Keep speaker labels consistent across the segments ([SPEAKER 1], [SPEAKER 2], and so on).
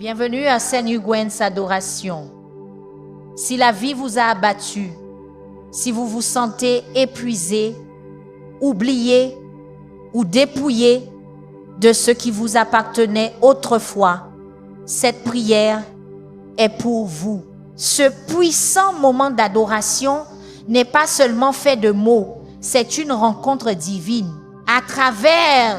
[SPEAKER 1] Bienvenue à Saint-Hugouens Adoration. Si la vie vous a abattu, si vous vous sentez épuisé, oublié ou dépouillé de ce qui vous appartenait autrefois, cette prière est pour vous. Ce puissant moment d'adoration n'est pas seulement fait de mots, c'est une rencontre divine. À travers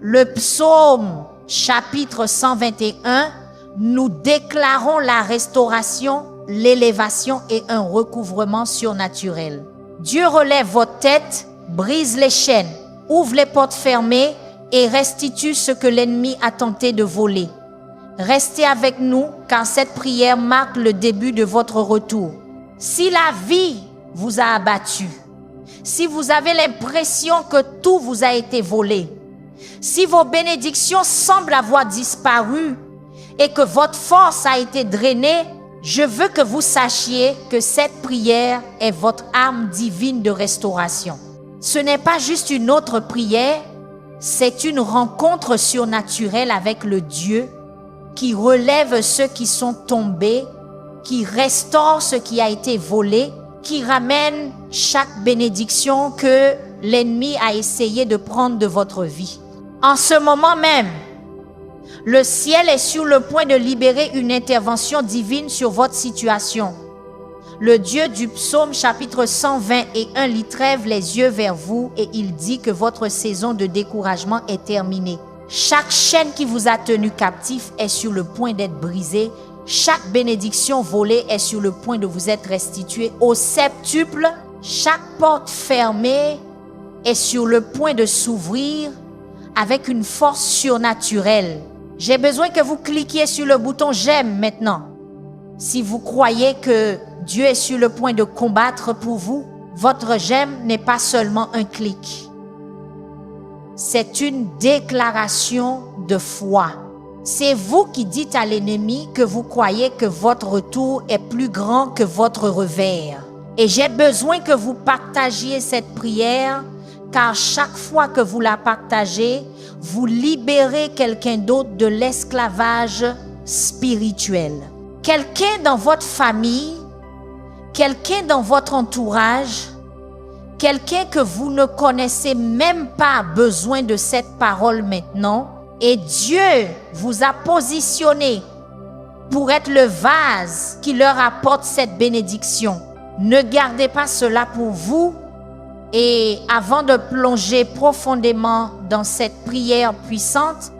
[SPEAKER 1] le psaume chapitre 121, nous déclarons la restauration, l'élévation et un recouvrement surnaturel. Dieu relève votre tête, brise les chaînes, ouvre les portes fermées et restitue ce que l'ennemi a tenté de voler. Restez avec nous car cette prière marque le début de votre retour. Si la vie vous a abattu, si vous avez l'impression que tout vous a été volé, si vos bénédictions semblent avoir disparu et que votre force a été drainée, je veux que vous sachiez que cette prière est votre arme divine de restauration. Ce n'est pas juste une autre prière, c'est une rencontre surnaturelle avec le Dieu qui relève ceux qui sont tombés, qui restaure ce qui a été volé, qui ramène chaque bénédiction que l'ennemi a essayé de prendre de votre vie. En ce moment même, le ciel est sur le point de libérer une intervention divine sur votre situation. Le Dieu du psaume chapitre 121 lit trêve les yeux vers vous et il dit que votre saison de découragement est terminée. Chaque chaîne qui vous a tenu captif est sur le point d'être brisée. Chaque bénédiction volée est sur le point de vous être restituée au septuple. Chaque porte fermée est sur le point de s'ouvrir avec une force surnaturelle. J'ai besoin que vous cliquiez sur le bouton « J'aime » maintenant. Si vous croyez que Dieu est sur le point de combattre pour vous, votre « J'aime » n'est pas seulement un clic. C'est une déclaration de foi. C'est vous qui dites à l'ennemi que vous croyez que votre retour est plus grand que votre revers. Et j'ai besoin que vous partagiez cette prière, car chaque fois que vous la partagez, vous libérez quelqu'un d'autre de l'esclavage spirituel. Quelqu'un dans votre famille, quelqu'un dans votre entourage, quelqu'un que vous ne connaissez même pas a besoin de cette parole maintenant. Et Dieu vous a positionné pour être le vase qui leur apporte cette bénédiction. Ne gardez pas cela pour vous. Et avant de plonger profondément dans cette prière puissante,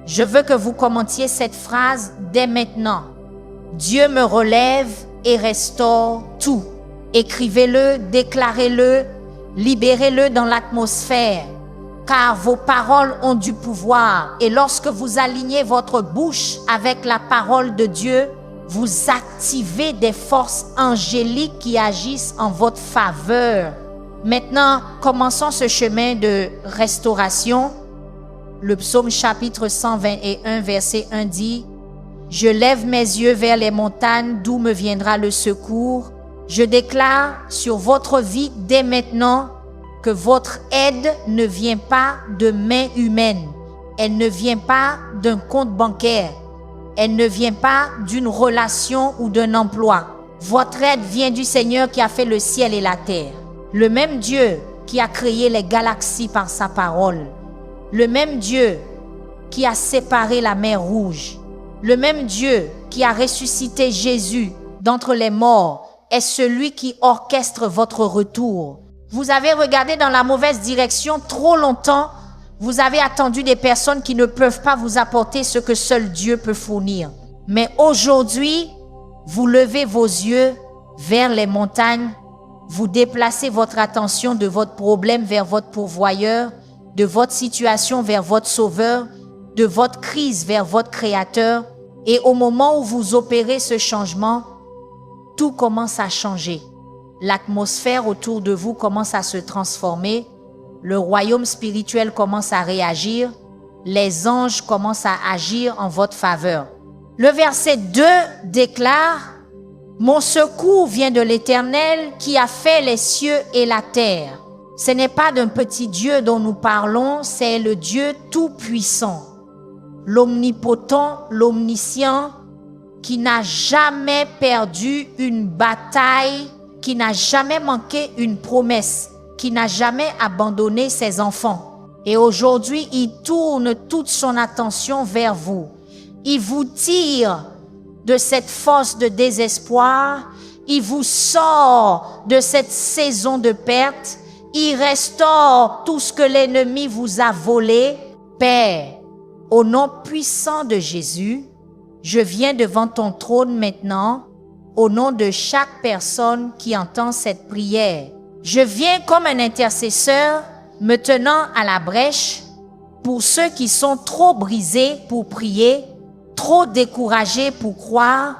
[SPEAKER 1] je veux que vous commentiez cette phrase dès maintenant. Dieu me relève et restaure tout. Écrivez-le, déclarez-le, libérez-le dans l'atmosphère, car vos paroles ont du pouvoir. Et lorsque vous alignez votre bouche avec la parole de Dieu, vous activez des forces angéliques qui agissent en votre faveur. Maintenant, commençons ce chemin de restauration. Le psaume chapitre 121, verset 1 dit « Je lève mes yeux vers les montagnes, d'où me viendra le secours. Je déclare sur votre vie dès maintenant que votre aide ne vient pas de main humaine. Elle ne vient pas d'un compte bancaire. Elle ne vient pas d'une relation ou d'un emploi. Votre aide vient du Seigneur qui a fait le ciel et la terre. Le même Dieu qui a créé les galaxies par sa parole. Le même Dieu qui a séparé la mer Rouge. Le même Dieu qui a ressuscité Jésus d'entre les morts est celui qui orchestre votre retour. Vous avez regardé dans la mauvaise direction trop longtemps. Vous avez attendu des personnes qui ne peuvent pas vous apporter ce que seul Dieu peut fournir. Mais aujourd'hui, vous levez vos yeux vers les montagnes. Vous déplacez votre attention de votre problème vers votre pourvoyeur, de votre situation vers votre sauveur, de votre crise vers votre créateur. Et au moment où vous opérez ce changement, tout commence à changer. L'atmosphère autour de vous commence à se transformer. Le royaume spirituel commence à réagir. Les anges commencent à agir en votre faveur. Le verset 2 déclare « Mon secours vient de l'Éternel qui a fait les cieux et la terre. » Ce n'est pas d'un petit Dieu dont nous parlons, c'est le Dieu tout-puissant. L'omnipotent, l'omniscient, qui n'a jamais perdu une bataille, qui n'a jamais manqué une promesse, qui n'a jamais abandonné ses enfants. Et aujourd'hui, il tourne toute son attention vers vous. Il vous tire de cette force de désespoir. Il vous sort de cette saison de perte. Il restaure tout ce que l'ennemi vous a volé. Père, au nom puissant de Jésus, je viens devant ton trône maintenant, au nom de chaque personne qui entend cette prière. Je viens comme un intercesseur me tenant à la brèche pour ceux qui sont trop brisés pour prier, trop découragés pour croire,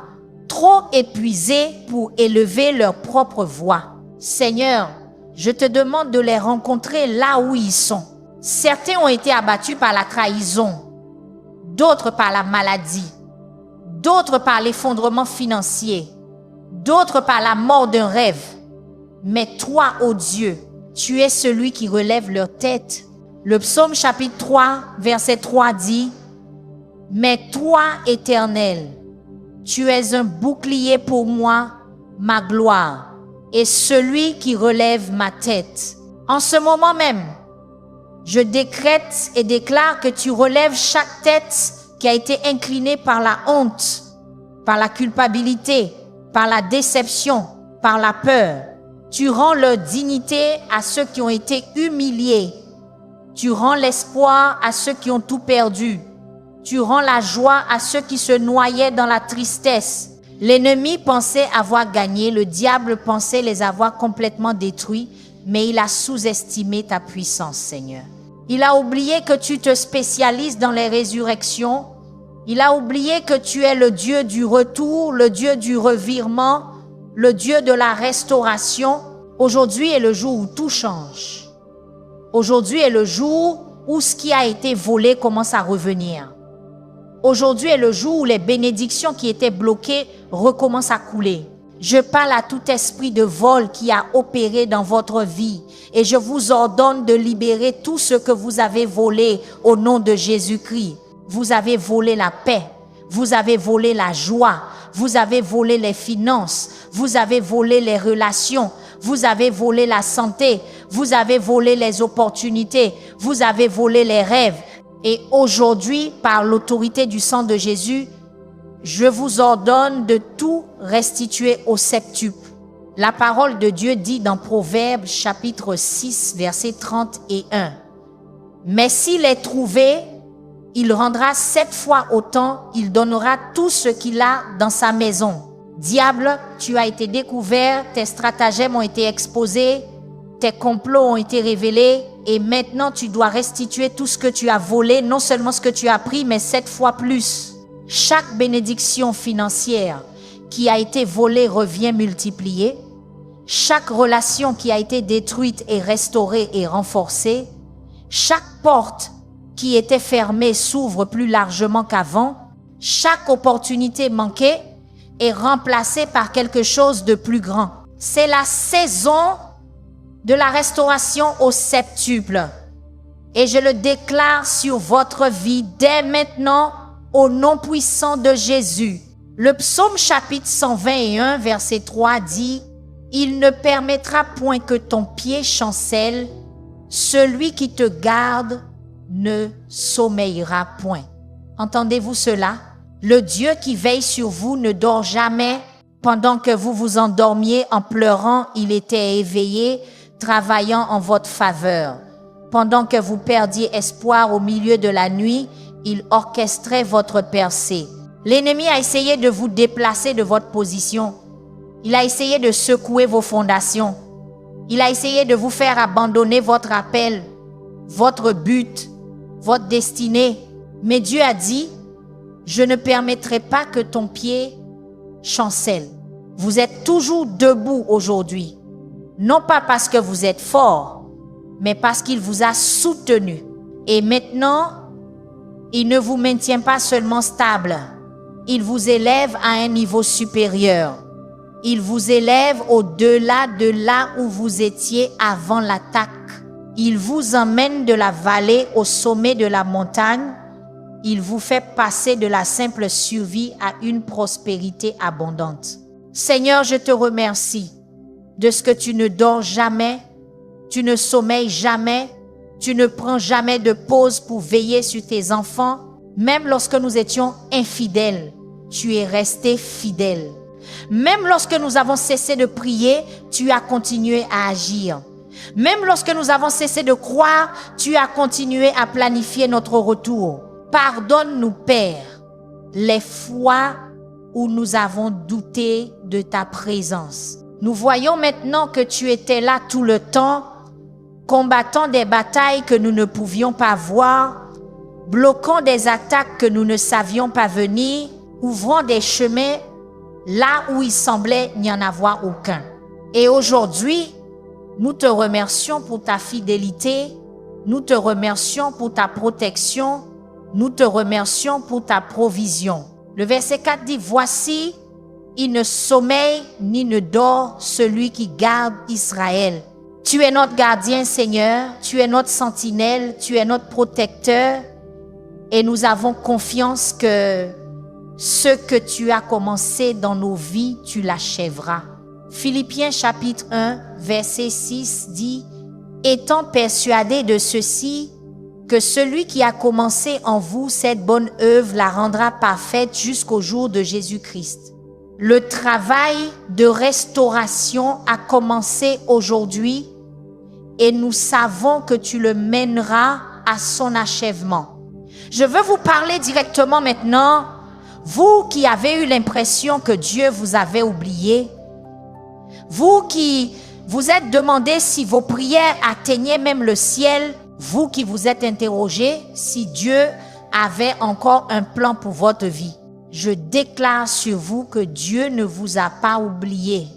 [SPEAKER 1] trop épuisés pour élever leur propre voix. Seigneur, je te demande de les rencontrer là où ils sont. Certains ont été abattus par la trahison, d'autres par la maladie, d'autres par l'effondrement financier, d'autres par la mort d'un rêve. Mais toi, ô Dieu, tu es celui qui relève leur tête. Le psaume chapitre 3, verset 3 dit, « Mais toi, Éternel, tu es un bouclier pour moi, ma gloire, et celui qui relève ma tête. » En ce moment même, je décrète et déclare que tu relèves chaque tête qui a été inclinée par la honte, par la culpabilité, par la déception, par la peur. Tu rends leur dignité à ceux qui ont été humiliés. Tu rends l'espoir à ceux qui ont tout perdu. Tu rends la joie à ceux qui se noyaient dans la tristesse. L'ennemi pensait avoir gagné, le diable pensait les avoir complètement détruits, mais il a sous-estimé ta puissance, Seigneur. Il a oublié que tu te spécialises dans les résurrections. Il a oublié que tu es le Dieu du retour, le Dieu du revirement, le Dieu de la restauration. Aujourd'hui est le jour où tout change. Aujourd'hui est le jour où ce qui a été volé commence à revenir. Aujourd'hui est le jour où les bénédictions qui étaient bloquées recommencent à couler. Je parle à tout esprit de vol qui a opéré dans votre vie et je vous ordonne de libérer tout ce que vous avez volé au nom de Jésus-Christ. Vous avez volé la paix, vous avez volé la joie, vous avez volé les finances, vous avez volé les relations, vous avez volé la santé, vous avez volé les opportunités, vous avez volé les rêves. Et aujourd'hui, par l'autorité du sang de Jésus, je vous ordonne de tout restituer au septuple. La parole de Dieu dit dans Proverbes chapitre 6, verset 31. « Mais s'il est trouvé, il rendra 7 fois autant, il donnera tout ce qu'il a dans sa maison. » Diable, tu as été découvert, tes stratagèmes ont été exposés, tes complots ont été révélés et maintenant tu dois restituer tout ce que tu as volé, non seulement ce que tu as pris, mais 7 fois plus. Chaque bénédiction financière qui a été volée revient multipliée. Chaque relation qui a été détruite est restaurée et renforcée. Chaque porte qui était fermée s'ouvre plus largement qu'avant. Chaque opportunité manquée est remplacée par quelque chose de plus grand. C'est la saison de la restauration au septuple. Et je le déclare sur votre vie dès maintenant au nom puissant de Jésus. Le psaume chapitre 121 verset 3 dit « Il ne permettra point que ton pied chancelle, celui qui te garde ne sommeillera point. » Entendez-vous cela? Le Dieu qui veille sur vous ne dort jamais. Pendant que vous vous endormiez en pleurant, il était éveillé, travaillant en votre faveur. Pendant que vous perdiez espoir au milieu de la nuit, il orchestrait votre percée. L'ennemi a essayé de vous déplacer de votre position. Il a essayé de secouer vos fondations. Il a essayé de vous faire abandonner votre appel, votre but, votre destinée. Mais Dieu a dit, je ne permettrai pas que ton pied chancelle. Vous êtes toujours debout aujourd'hui. Non pas parce que vous êtes fort, mais parce qu'il vous a soutenu. Et maintenant, il ne vous maintient pas seulement stable. Il vous élève à un niveau supérieur. Il vous élève au-delà de là où vous étiez avant l'attaque. Il vous emmène de la vallée au sommet de la montagne Il vous fait passer de la simple survie à une prospérité abondante. Seigneur, je te remercie de ce que tu ne dors jamais, tu ne sommeilles jamais, tu ne prends jamais de pause pour veiller sur tes enfants. Même lorsque nous étions infidèles, tu es resté fidèle. Même lorsque nous avons cessé de prier, tu as continué à agir. Même lorsque nous avons cessé de croire, tu as continué à planifier notre retour. Pardonne-nous, Père, les fois où nous avons douté de ta présence. Nous voyons maintenant que tu étais là tout le temps, combattant des batailles que nous ne pouvions pas voir, bloquant des attaques que nous ne savions pas venir, ouvrant des chemins là où il semblait n'y en avoir aucun. Et aujourd'hui, nous te remercions pour ta fidélité, nous te remercions pour ta protection, nous te remercions pour ta provision. Le verset 4 dit, « Voici, il ne sommeille ni ne dort celui qui garde Israël. » Tu es notre gardien, Seigneur, tu es notre sentinelle, tu es notre protecteur et nous avons confiance que ce que tu as commencé dans nos vies, tu l'achèveras. Philippiens chapitre 1, verset 6 dit, « Étant persuadé de ceci, que celui qui a commencé en vous cette bonne œuvre la rendra parfaite jusqu'au jour de Jésus-Christ. » Le travail de restauration a commencé aujourd'hui et nous savons que tu le mèneras à son achèvement. Je veux vous parler directement maintenant, vous qui avez eu l'impression que Dieu vous avait oublié, vous qui vous êtes demandé si vos prières atteignaient même le ciel, vous qui vous êtes interrogé si Dieu avait encore un plan pour votre vie. Je déclare sur vous que Dieu ne vous a pas oublié.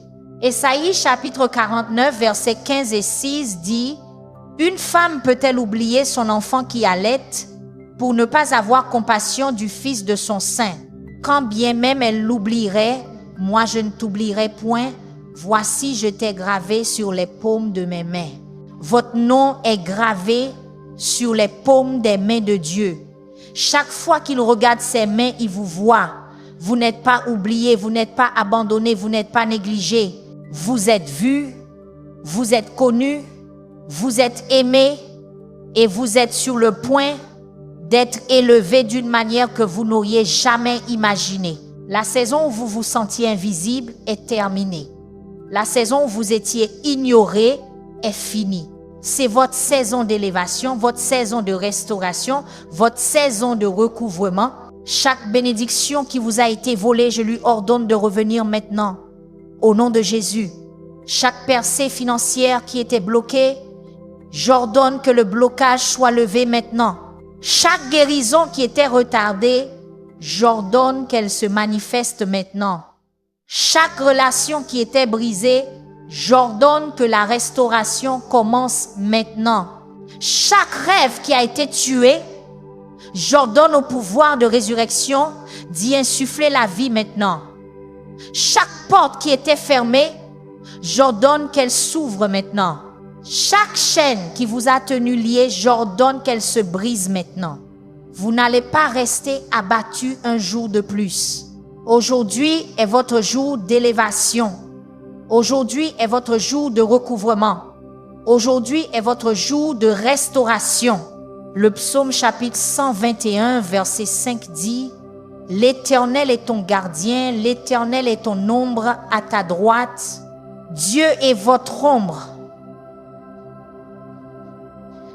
[SPEAKER 1] Ésaïe chapitre 49, versets 15 et 6 dit, « Une femme peut-elle oublier son enfant qui allait pour ne pas avoir compassion du fils de son sein? Quand bien même elle l'oublierait, moi je ne t'oublierai point. Voici, je t'ai gravé sur les paumes de mes mains. » Votre nom est gravé sur les paumes des mains de Dieu. Chaque fois qu'il regarde ses mains, il vous voit. Vous n'êtes pas oublié, vous n'êtes pas abandonné, vous n'êtes pas négligé. Vous êtes vu, vous êtes connu, vous êtes aimé et vous êtes sur le point d'être élevé d'une manière que vous n'auriez jamais imaginée. La saison où vous vous sentiez invisible est terminée. La saison où vous étiez ignoré est finie. C'est votre saison d'élévation, votre saison de restauration, votre saison de recouvrement. Chaque bénédiction qui vous a été volée, je lui ordonne de revenir maintenant. Au nom de Jésus. Chaque percée financière qui était bloquée, j'ordonne que le blocage soit levé maintenant. Chaque guérison qui était retardée, j'ordonne qu'elle se manifeste maintenant. Chaque relation qui était brisée, j'ordonne que la restauration commence maintenant. Chaque rêve qui a été tué, j'ordonne au pouvoir de résurrection d'y insuffler la vie maintenant. Chaque porte qui était fermée, j'ordonne qu'elle s'ouvre maintenant. Chaque chaîne qui vous a tenu lié, j'ordonne qu'elle se brise maintenant. Vous n'allez pas rester abattu un jour de plus. Aujourd'hui est votre jour d'élévation. Aujourd'hui est votre jour de recouvrement. Aujourd'hui est votre jour de restauration. Le psaume chapitre 121, verset 5 dit, « L'Éternel est ton gardien, l'Éternel est ton ombre à ta droite. Dieu est votre ombre. »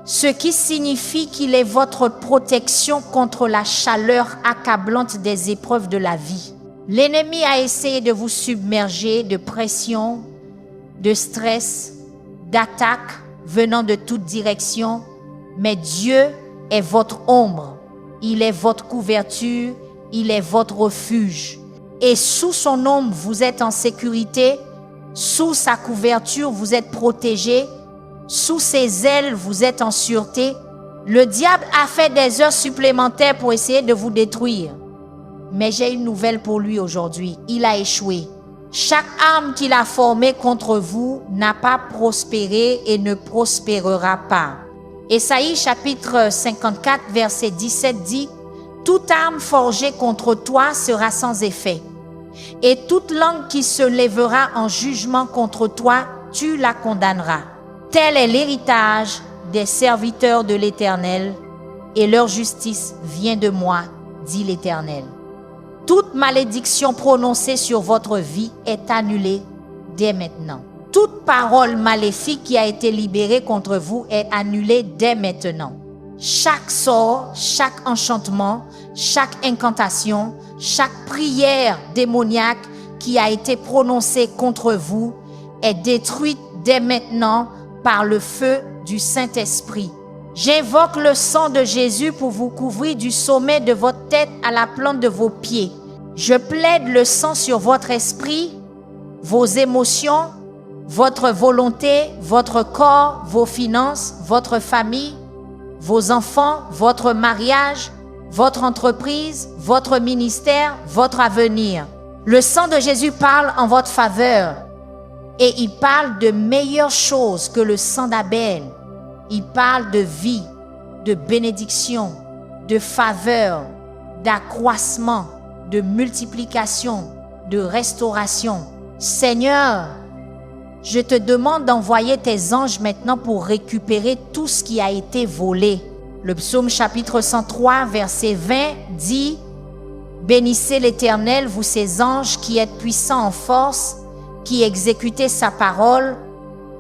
[SPEAKER 1] Ce qui signifie qu'il est votre protection contre la chaleur accablante des épreuves de la vie. L'ennemi a essayé de vous submerger de pression, de stress, d'attaques venant de toutes directions, mais Dieu est votre ombre, il est votre couverture, il est votre refuge. Et sous son ombre, vous êtes en sécurité, sous sa couverture, vous êtes protégé, sous ses ailes, vous êtes en sûreté. Le diable a fait des heures supplémentaires pour essayer de vous détruire. Mais j'ai une nouvelle pour lui aujourd'hui. Il a échoué. Chaque arme qu'il a formée contre vous n'a pas prospéré et ne prospérera pas. Ésaïe chapitre 54, verset 17 dit, « Toute arme forgée contre toi sera sans effet. Et toute langue qui se lèvera en jugement contre toi, tu la condamneras. Tel est l'héritage des serviteurs de l'Éternel, et leur justice vient de moi, dit l'Éternel. Toute malédiction prononcée sur votre vie est annulée dès maintenant. Toute parole maléfique qui a été libérée contre vous est annulée dès maintenant. Chaque sort, chaque enchantement, chaque incantation, chaque prière démoniaque qui a été prononcée contre vous est détruite dès maintenant par le feu du Saint-Esprit. J'invoque le sang de Jésus pour vous couvrir du sommet de votre tête à la plante de vos pieds. Je plaide le sang sur votre esprit, vos émotions, votre volonté, votre corps, vos finances, votre famille, vos enfants, votre mariage, votre entreprise, votre ministère, votre avenir. Le sang de Jésus parle en votre faveur et il parle de meilleures choses que le sang d'Abel. Il parle de vie, de bénédiction, de faveur, d'accroissement, de multiplication, de restauration. Seigneur, je te demande d'envoyer tes anges maintenant pour récupérer tout ce qui a été volé. Le psaume chapitre 103, verset 20 dit « Bénissez l'Éternel, vous ses anges qui êtes puissants en force, qui exécutez sa parole,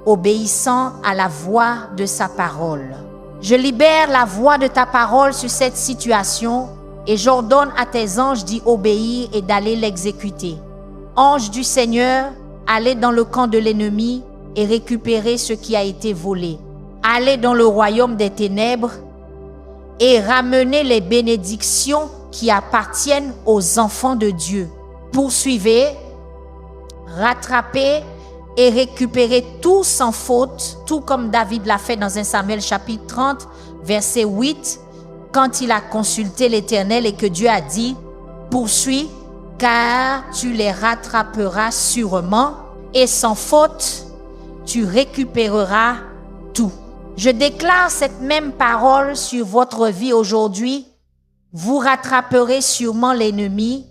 [SPEAKER 1] obéissant à la voix de sa parole. » Je libère la voix de ta parole sur cette situation et j'ordonne à tes anges d'y obéir et d'aller l'exécuter. Anges du Seigneur, allez dans le camp de l'ennemi et récupérez ce qui a été volé. Allez dans le royaume des ténèbres et ramenez les bénédictions qui appartiennent aux enfants de Dieu. Poursuivez, rattrapez et récupérez tout sans faute, tout comme David l'a fait dans 1 Samuel chapitre 30, verset 8, quand il a consulté l'Éternel et que Dieu a dit « Poursuis, car tu les rattraperas sûrement et sans faute, tu récupéreras tout. » Je déclare cette même parole sur votre vie aujourd'hui. Vous rattraperez sûrement l'ennemi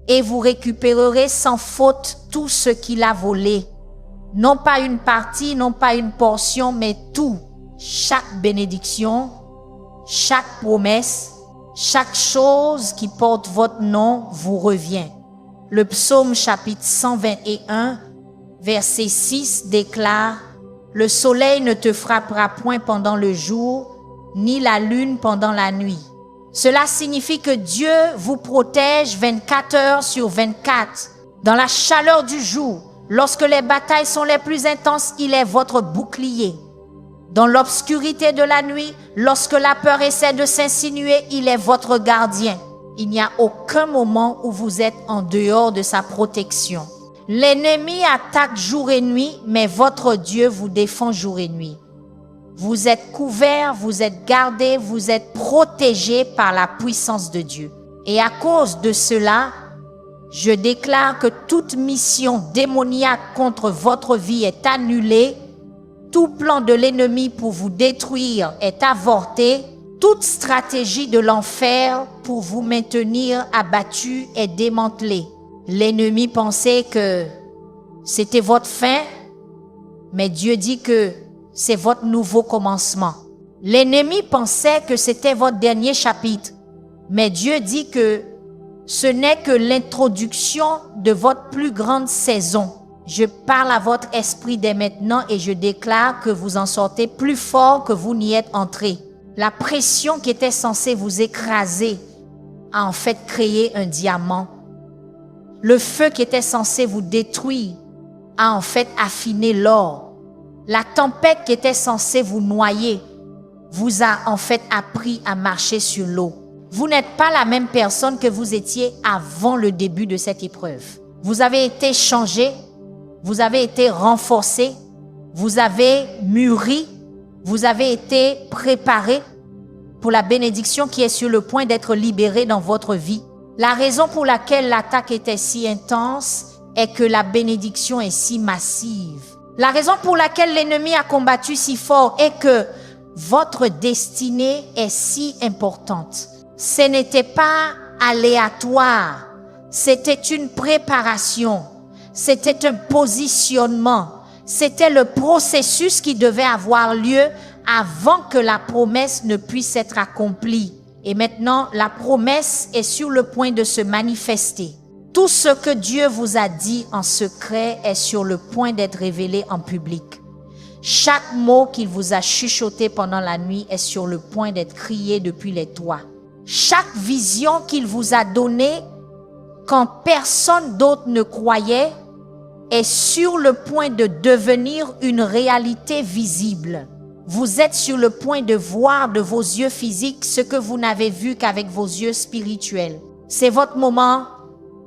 [SPEAKER 1] et vous récupérerez sans faute tout ce qu'il a volé. Non pas une partie, non pas une portion, mais tout. Chaque bénédiction, chaque promesse, chaque chose qui porte votre nom vous revient. Le psaume chapitre 121, verset 6 déclare « Le soleil ne te frappera point pendant le jour, ni la lune pendant la nuit. » Cela signifie que Dieu vous protège 24 heures sur 24. Dans la chaleur du jour, lorsque les batailles sont les plus intenses, il est votre bouclier. Dans l'obscurité de la nuit, lorsque la peur essaie de s'insinuer, il est votre gardien. Il n'y a aucun moment où vous êtes en dehors de sa protection. L'ennemi attaque jour et nuit, mais votre Dieu vous défend jour et nuit. Vous êtes couverts, vous êtes gardés, vous êtes protégés par la puissance de Dieu. Et à cause de cela, je déclare que toute mission démoniaque contre votre vie est annulée. Tout plan de l'ennemi pour vous détruire est avorté. Toute stratégie de l'enfer pour vous maintenir abattu est démantelée. L'ennemi pensait que c'était votre fin, mais Dieu dit que c'est votre nouveau commencement. L'ennemi pensait que c'était votre dernier chapitre, mais Dieu dit que ce n'est que l'introduction de votre plus grande saison. Je parle à votre esprit dès maintenant et je déclare que vous en sortez plus fort que vous n'y êtes entré. La pression qui était censée vous écraser a en fait créé un diamant. Le feu qui était censé vous détruire a en fait affiné l'or. La tempête qui était censée vous noyer vous a en fait appris à marcher sur l'eau. Vous n'êtes pas la même personne que vous étiez avant le début de cette épreuve. Vous avez été changé, vous avez été renforcé, vous avez mûri, vous avez été préparé pour la bénédiction qui est sur le point d'être libérée dans votre vie. La raison pour laquelle l'attaque était si intense est que la bénédiction est si massive. La raison pour laquelle l'ennemi a combattu si fort est que votre destinée est si importante. Ce n'était pas aléatoire, c'était une préparation, c'était un positionnement, c'était le processus qui devait avoir lieu avant que la promesse ne puisse être accomplie. Et maintenant, la promesse est sur le point de se manifester. Tout ce que Dieu vous a dit en secret est sur le point d'être révélé en public. Chaque mot qu'il vous a chuchoté pendant la nuit est sur le point d'être crié depuis les toits. Chaque vision qu'il vous a donnée quand personne d'autre ne croyait est sur le point de devenir une réalité visible. Vous êtes sur le point de voir de vos yeux physiques ce que vous n'avez vu qu'avec vos yeux spirituels. C'est votre moment,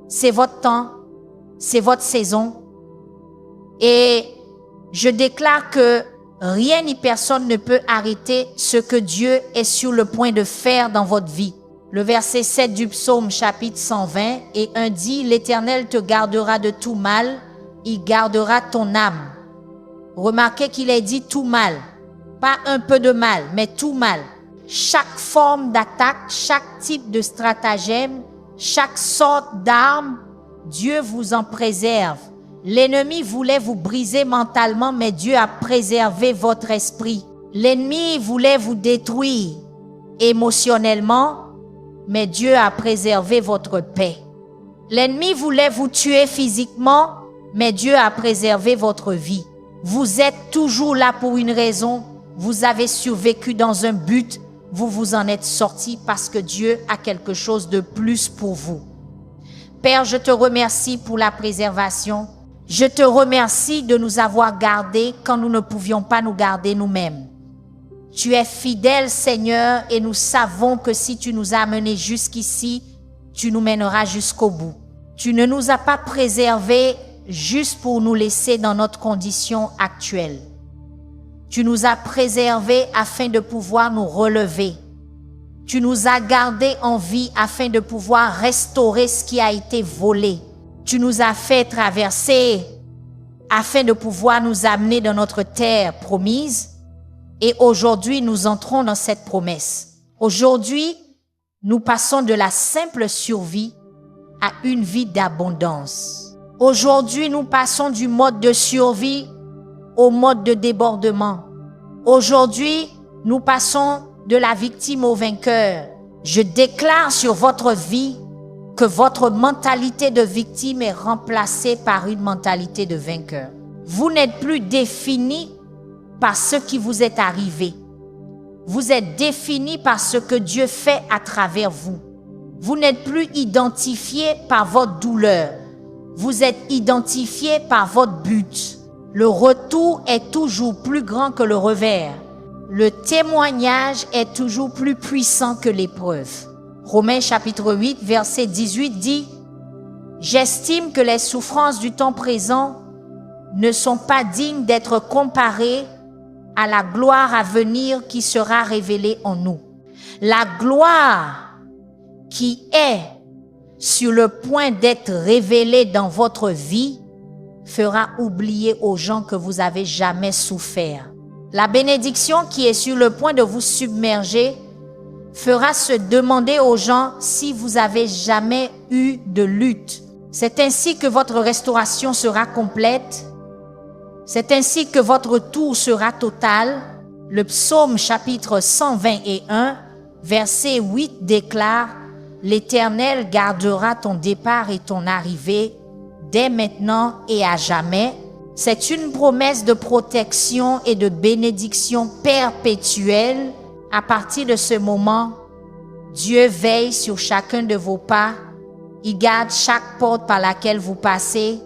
[SPEAKER 1] c'est votre temps, c'est votre saison. Et je déclare que rien ni personne ne peut arrêter ce que Dieu est sur le point de faire dans votre vie. Le verset 7 du psaume chapitre 120 et 1 dit « L'Éternel te gardera de tout mal, il gardera ton âme. » Remarquez qu'il est dit tout mal. Pas un peu de mal, mais tout mal. Chaque forme d'attaque, chaque type de stratagème, chaque sorte d'arme, Dieu vous en préserve. L'ennemi voulait vous briser mentalement, mais Dieu a préservé votre esprit. L'ennemi voulait vous détruire émotionnellement, mais Dieu a préservé votre paix. L'ennemi voulait vous tuer physiquement, mais Dieu a préservé votre vie. Vous êtes toujours là pour une raison. Vous avez survécu dans un but, vous vous en êtes sorti parce que Dieu a quelque chose de plus pour vous. Père, je te remercie pour la préservation. Je te remercie de nous avoir gardés quand nous ne pouvions pas nous garder nous-mêmes. Tu es fidèle, Seigneur, et nous savons que si tu nous as amenés jusqu'ici, tu nous mèneras jusqu'au bout. Tu ne nous as pas préservés juste pour nous laisser dans notre condition actuelle. Tu nous as préservés afin de pouvoir nous relever. Tu nous as gardés en vie afin de pouvoir restaurer ce qui a été volé. Tu nous as fait traverser afin de pouvoir nous amener dans notre terre promise. Et aujourd'hui, nous entrons dans cette promesse. Aujourd'hui, nous passons de la simple survie à une vie d'abondance. Aujourd'hui, nous passons du mode de survie au mode de débordement. Aujourd'hui, nous passons de la victime au vainqueur. Je déclare sur votre vie que votre mentalité de victime est remplacée par une mentalité de vainqueur. Vous n'êtes plus défini par ce qui vous est arrivé. Vous êtes défini par ce que Dieu fait à travers vous. Vous n'êtes plus identifié par votre douleur. Vous êtes identifié par votre but. Le retour est toujours plus grand que le revers. Le témoignage est toujours plus puissant que l'épreuve. Romains chapitre 8, verset 18 dit « J'estime que les souffrances du temps présent ne sont pas dignes d'être comparées à la gloire à venir qui sera révélée en nous. » La gloire qui est sur le point d'être révélée dans votre vie fera oublier aux gens que vous avez jamais souffert. La bénédiction qui est sur le point de vous submerger fera se demander aux gens si vous avez jamais eu de lutte. C'est ainsi que votre restauration sera complète. C'est ainsi que votre retour sera total. Le psaume chapitre 121, verset 8 déclare « L'Éternel gardera ton départ et ton arrivée dès maintenant et à jamais. » C'est une promesse de protection et de bénédiction perpétuelle. À partir de ce moment, Dieu veille sur chacun de vos pas. Il garde chaque porte par laquelle vous passez.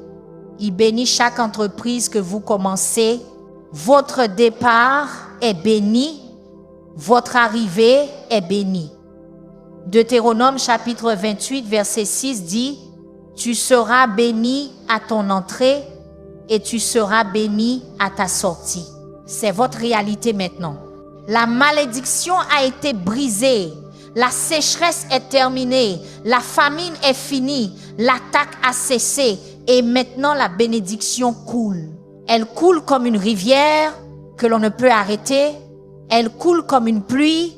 [SPEAKER 1] Il bénit chaque entreprise que vous commencez. Votre départ est béni. Votre arrivée est bénie. Deutéronome chapitre 28, verset 6 dit « Tu seras béni à ton entrée et tu seras béni à ta sortie. » C'est votre réalité maintenant. La malédiction a été brisée. La sécheresse est terminée. La famine est finie. L'attaque a cessé. Et maintenant, la bénédiction coule. Elle coule comme une rivière que l'on ne peut arrêter. Elle coule comme une pluie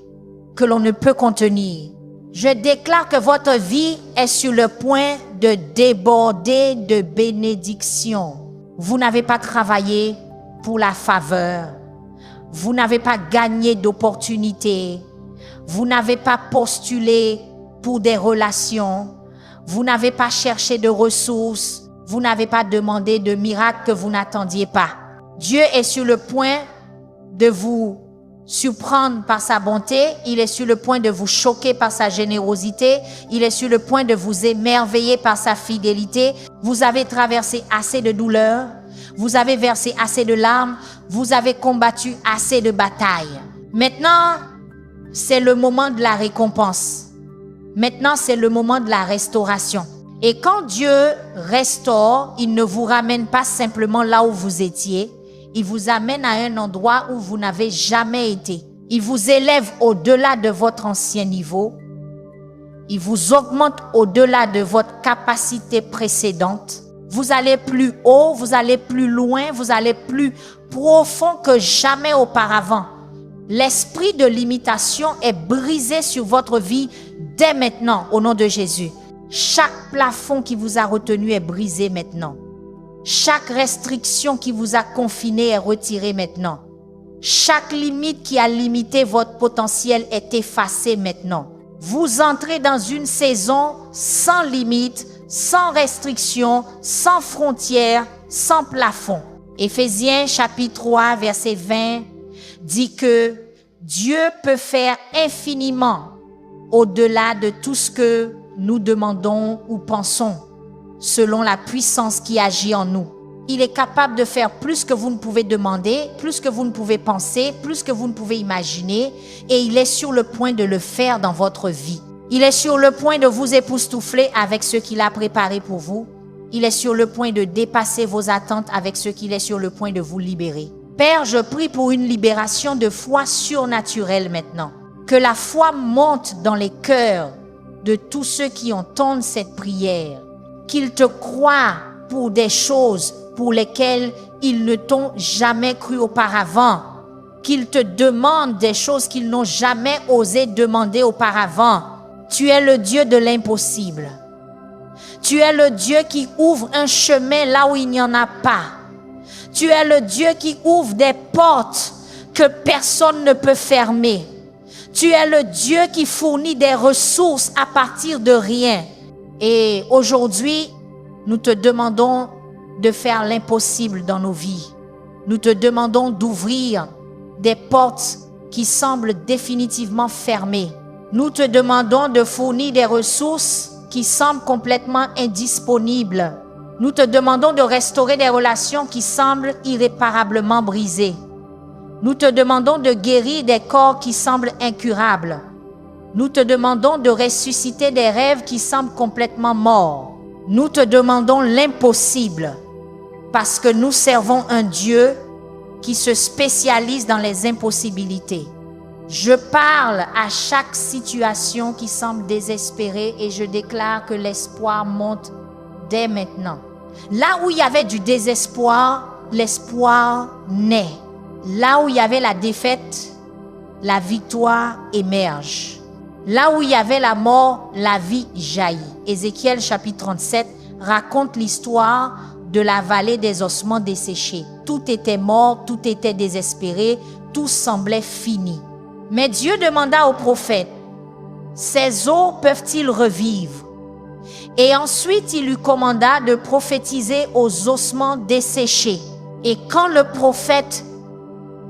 [SPEAKER 1] que l'on ne peut contenir. Je déclare que votre vie est sur le point de déborder de bénédictions. Vous n'avez pas travaillé pour la faveur. Vous n'avez pas gagné d'opportunités. Vous n'avez pas postulé pour des relations. Vous n'avez pas cherché de ressources. Vous n'avez pas demandé de miracles que vous n'attendiez pas. Dieu est sur le point de vous surprendre par sa bonté. Il est sur le point de vous choquer par sa générosité. Il est sur le point de vous émerveiller par sa fidélité. Vous avez traversé assez de douleurs. Vous avez versé assez de larmes. Vous avez combattu assez de batailles. Maintenant, c'est le moment de la récompense. Maintenant, c'est le moment de la restauration. Et quand Dieu restaure, il ne vous ramène pas simplement là où vous étiez. Il vous amène à un endroit où vous n'avez jamais été. Il vous élève au-delà de votre ancien niveau. Il vous augmente au-delà de votre capacité précédente. Vous allez plus haut, vous allez plus loin, vous allez plus profond que jamais auparavant. L'esprit de limitation est brisé sur votre vie dès maintenant, au nom de Jésus. Chaque plafond qui vous a retenu est brisé maintenant. Chaque restriction qui vous a confiné est retirée maintenant. Chaque limite qui a limité votre potentiel est effacée maintenant. Vous entrez dans une saison sans limite, sans restriction, sans frontières, sans plafond. Éphésiens chapitre 3, verset 20 dit que Dieu peut faire infiniment au-delà de tout ce que nous demandons ou pensons, selon la puissance qui agit en nous. Il est capable de faire plus que vous ne pouvez demander, plus que vous ne pouvez penser, plus que vous ne pouvez imaginer, et il est sur le point de le faire dans votre vie. Il est sur le point de vous époustoufler avec ce qu'il a préparé pour vous. Il est sur le point de dépasser vos attentes avec ce qu'il est sur le point de vous libérer. Père, je prie pour une libération de foi surnaturelle maintenant. Que la foi monte dans les cœurs de tous ceux qui entendent cette prière. Qu'ils te croient pour des choses pour lesquelles ils ne t'ont jamais cru auparavant. Qu'ils te demandent des choses qu'ils n'ont jamais osé demander auparavant. Tu es le Dieu de l'impossible. Tu es le Dieu qui ouvre un chemin là où il n'y en a pas. Tu es le Dieu qui ouvre des portes que personne ne peut fermer. Tu es le Dieu qui fournit des ressources à partir de rien. Et aujourd'hui, nous te demandons de faire l'impossible dans nos vies. Nous te demandons d'ouvrir des portes qui semblent définitivement fermées. Nous te demandons de fournir des ressources qui semblent complètement indisponibles. Nous te demandons de restaurer des relations qui semblent irréparablement brisées. Nous te demandons de guérir des corps qui semblent incurables. Nous te demandons de ressusciter des rêves qui semblent complètement morts. Nous te demandons l'impossible parce que nous servons un Dieu qui se spécialise dans les impossibilités. Je parle à chaque situation qui semble désespérée et je déclare que l'espoir monte dès maintenant. Là où il y avait du désespoir, l'espoir naît. Là où il y avait la défaite, la victoire émerge. Là où il y avait la mort, la vie jaillit. Ézéchiel chapitre 37 raconte l'histoire de la vallée des ossements desséchés. Tout était mort, tout était désespéré, tout semblait fini. Mais Dieu demanda au prophète, « Ces eaux peuvent-ils revivre ?» Et ensuite, il lui commanda de prophétiser aux ossements desséchés. Et quand le prophète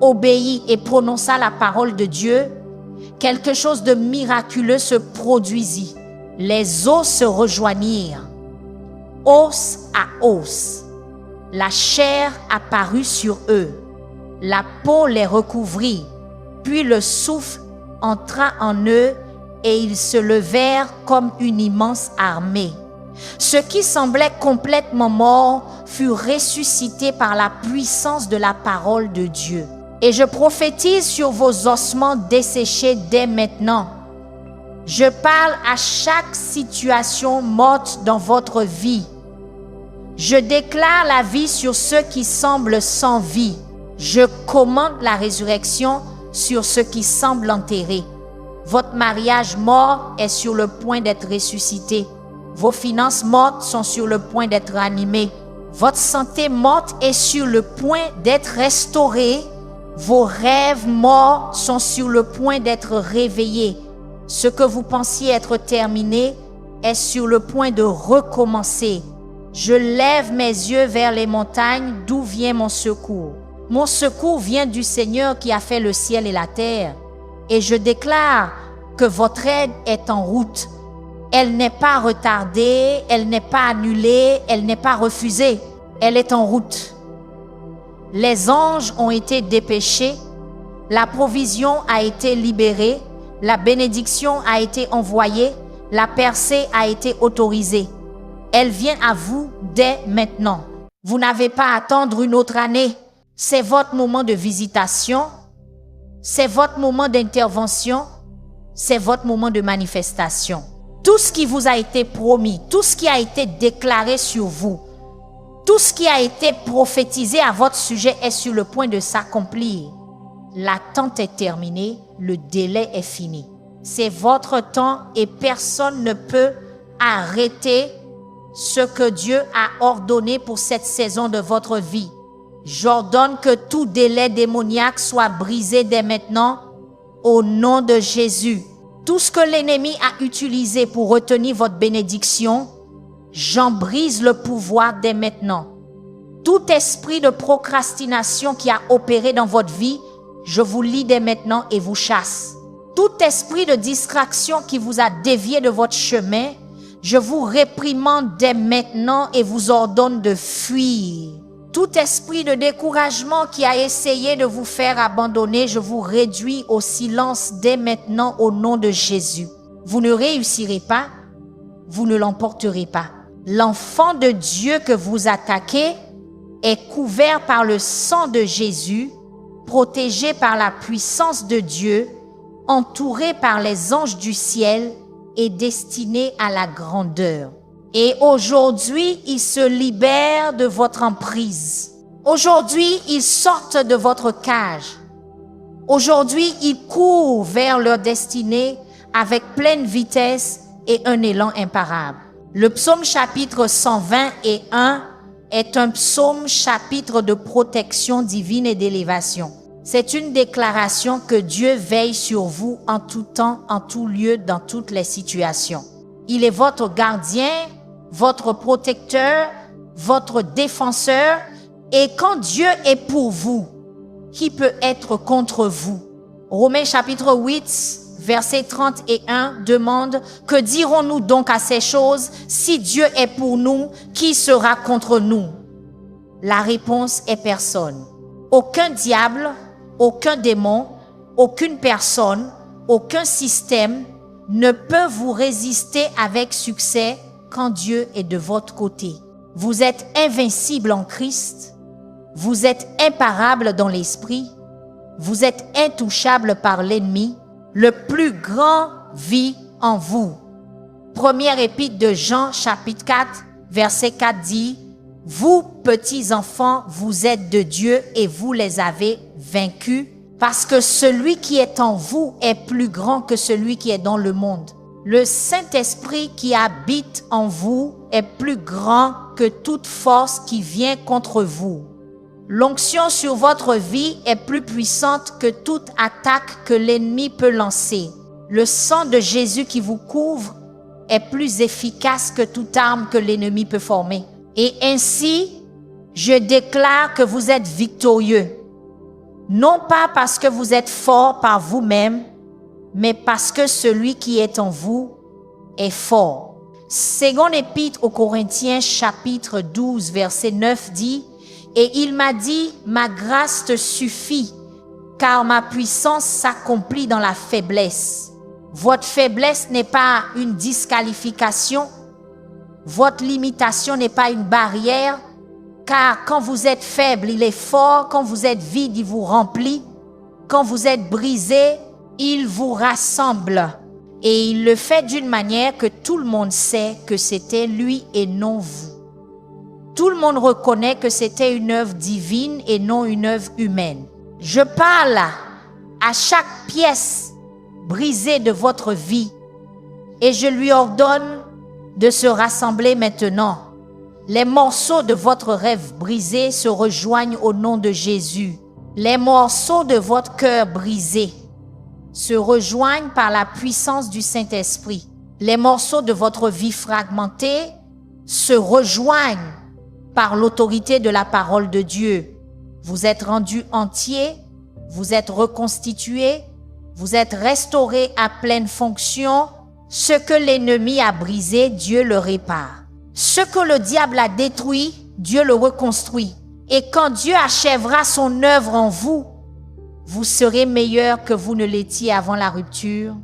[SPEAKER 1] obéit et prononça la parole de Dieu, quelque chose de miraculeux se produisit. Les os se rejoignirent, os à os. La chair apparut sur eux, la peau les recouvrit, puis le souffle entra en eux et ils se levèrent comme une immense armée. Ce qui semblait complètement mort fut ressuscité par la puissance de la parole de Dieu. Et je prophétise sur vos ossements desséchés dès maintenant. Je parle à chaque situation morte dans votre vie. Je déclare la vie sur ceux qui semblent sans vie. Je commande la résurrection sur ceux qui semblent enterrés. Votre mariage mort est sur le point d'être ressuscité. Vos finances mortes sont sur le point d'être ranimées. Votre santé morte est sur le point d'être restaurée. Vos rêves morts sont sur le point d'être réveillés. Ce que vous pensiez être terminé est sur le point de recommencer. Je lève mes yeux vers les montagnes, d'où vient mon secours. Mon secours vient du Seigneur qui a fait le ciel et la terre. Et je déclare que votre aide est en route. Elle n'est pas retardée, elle n'est pas annulée, elle n'est pas refusée. Elle est en route. Les anges ont été dépêchés, la provision a été libérée, la bénédiction a été envoyée, la percée a été autorisée. Elle vient à vous dès maintenant. Vous n'avez pas à attendre une autre année. C'est votre moment de visitation, c'est votre moment d'intervention, c'est votre moment de manifestation. Tout ce qui vous a été promis, tout ce qui a été déclaré sur vous, tout ce qui a été prophétisé à votre sujet est sur le point de s'accomplir. L'attente est terminée, le délai est fini. C'est votre temps et personne ne peut arrêter ce que Dieu a ordonné pour cette saison de votre vie. J'ordonne que tout délai démoniaque soit brisé dès maintenant au nom de Jésus. Tout ce que l'ennemi a utilisé pour retenir votre bénédiction, j'en brise le pouvoir dès maintenant. Tout esprit de procrastination qui a opéré dans votre vie, je vous lie dès maintenant et vous chasse. Tout esprit de distraction qui vous a dévié de votre chemin, je vous réprimande dès maintenant et vous ordonne de fuir. Tout esprit de découragement qui a essayé de vous faire abandonner, je vous réduis au silence dès maintenant au nom de Jésus. Vous ne réussirez pas, vous ne l'emporterez pas. L'enfant de Dieu que vous attaquez est couvert par le sang de Jésus, protégé par la puissance de Dieu, entouré par les anges du ciel et destiné à la grandeur. Et aujourd'hui, ils se libèrent de votre emprise. Aujourd'hui, ils sortent de votre cage. Aujourd'hui, ils courent vers leur destinée avec pleine vitesse et un élan imparable. Le psaume chapitre 121 est un psaume chapitre de protection divine et d'élévation. C'est une déclaration que Dieu veille sur vous en tout temps, en tout lieu, dans toutes les situations. Il est votre gardien, votre protecteur, votre défenseur. Et quand Dieu est pour vous, qui peut être contre vous? Romains chapitre 8, verset 31 demande « Que dirons-nous donc à ces choses? Si Dieu est pour nous, qui sera contre nous ?» La réponse est personne. Aucun diable, aucun démon, aucune personne, aucun système ne peut vous résister avec succès quand Dieu est de votre côté. Vous êtes invincible en Christ, vous êtes imparable dans l'esprit, vous êtes intouchable par l'ennemi, le plus grand vit en vous. Première épître de Jean, chapitre 4, verset 4 dit « Vous, petits enfants, vous êtes de Dieu et vous les avez vaincus, parce que celui qui est en vous est plus grand que celui qui est dans le monde. Le Saint-Esprit qui habite en vous est plus grand que toute force qui vient contre vous. L'onction sur votre vie est plus puissante que toute attaque que l'ennemi peut lancer. Le sang de Jésus qui vous couvre est plus efficace que toute arme que l'ennemi peut former. Et ainsi, je déclare que vous êtes victorieux. Non pas parce que vous êtes fort par vous-même, mais parce que celui qui est en vous est fort. Seconde épître aux Corinthiens, chapitre 12, verset 9 dit « Et il m'a dit, ma grâce te suffit, car ma puissance s'accomplit dans la faiblesse. » Votre faiblesse n'est pas une disqualification, votre limitation n'est pas une barrière, car quand vous êtes faible, il est fort, quand vous êtes vide, il vous remplit, quand vous êtes brisé, il vous rassemble. Et il le fait d'une manière que tout le monde sait que c'était lui et non vous. Tout le monde reconnaît que c'était une œuvre divine et non une œuvre humaine. Je parle à chaque pièce brisés de votre vie. Et je lui ordonne de se rassembler maintenant. Les morceaux de votre rêve brisé se rejoignent au nom de Jésus. Les morceaux de votre cœur brisé se rejoignent par la puissance du Saint-Esprit. Les morceaux de votre vie fragmentée se rejoignent par l'autorité de la parole de Dieu. Vous êtes rendu entier, vous êtes reconstitué, vous êtes restauré à pleine fonction. Ce que l'ennemi a brisé, Dieu le répare. Ce que le diable a détruit, Dieu le reconstruit. Et quand Dieu achèvera son œuvre en vous, vous serez meilleur que vous ne l'étiez avant la rupture.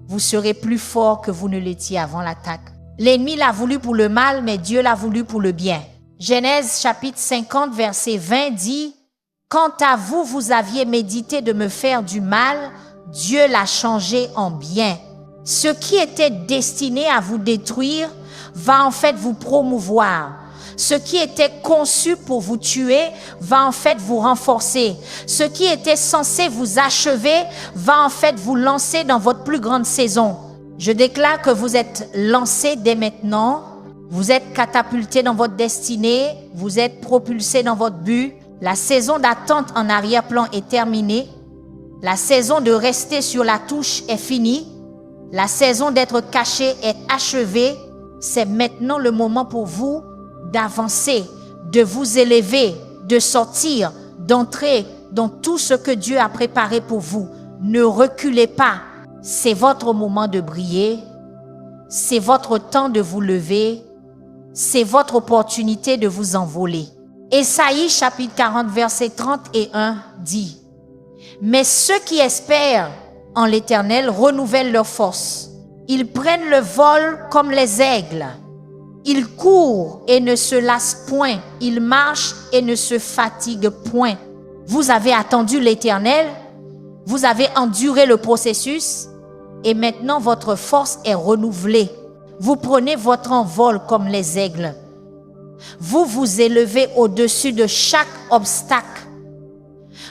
[SPEAKER 1] Vous serez plus fort que vous ne l'étiez avant l'attaque. L'ennemi l'a voulu pour le mal, mais Dieu l'a voulu pour le bien. Genèse chapitre 50, verset 20 dit « Quant à vous, vous aviez médité de me faire du mal, Dieu l'a changé en bien. Ce qui était destiné à vous détruire va en fait vous promouvoir. Ce qui était conçu pour vous tuer va en fait vous renforcer. Ce qui était censé vous achever va en fait vous lancer dans votre plus grande saison. Je déclare que vous êtes lancé dès maintenant. Vous êtes catapulté dans votre destinée. Vous êtes propulsé dans votre but. La saison d'attente en arrière-plan est terminée. La saison de rester sur la touche est finie. La saison d'être caché est achevée. C'est maintenant le moment pour vous d'avancer, de vous élever, de sortir, d'entrer dans tout ce que Dieu a préparé pour vous. Ne reculez pas. C'est votre moment de briller. C'est votre temps de vous lever. C'est votre opportunité de vous envoler. Ésaïe chapitre 40 verset 31 dit « Mais ceux qui espèrent en l'Éternel renouvellent leur force. Ils prennent le vol comme les aigles. Ils courent et ne se lassent point. Ils marchent et ne se fatiguent point. » Vous avez attendu l'Éternel. Vous avez enduré le processus. Et maintenant, votre force est renouvelée. Vous prenez votre envol comme les aigles. Vous vous élevez au-dessus de chaque obstacle.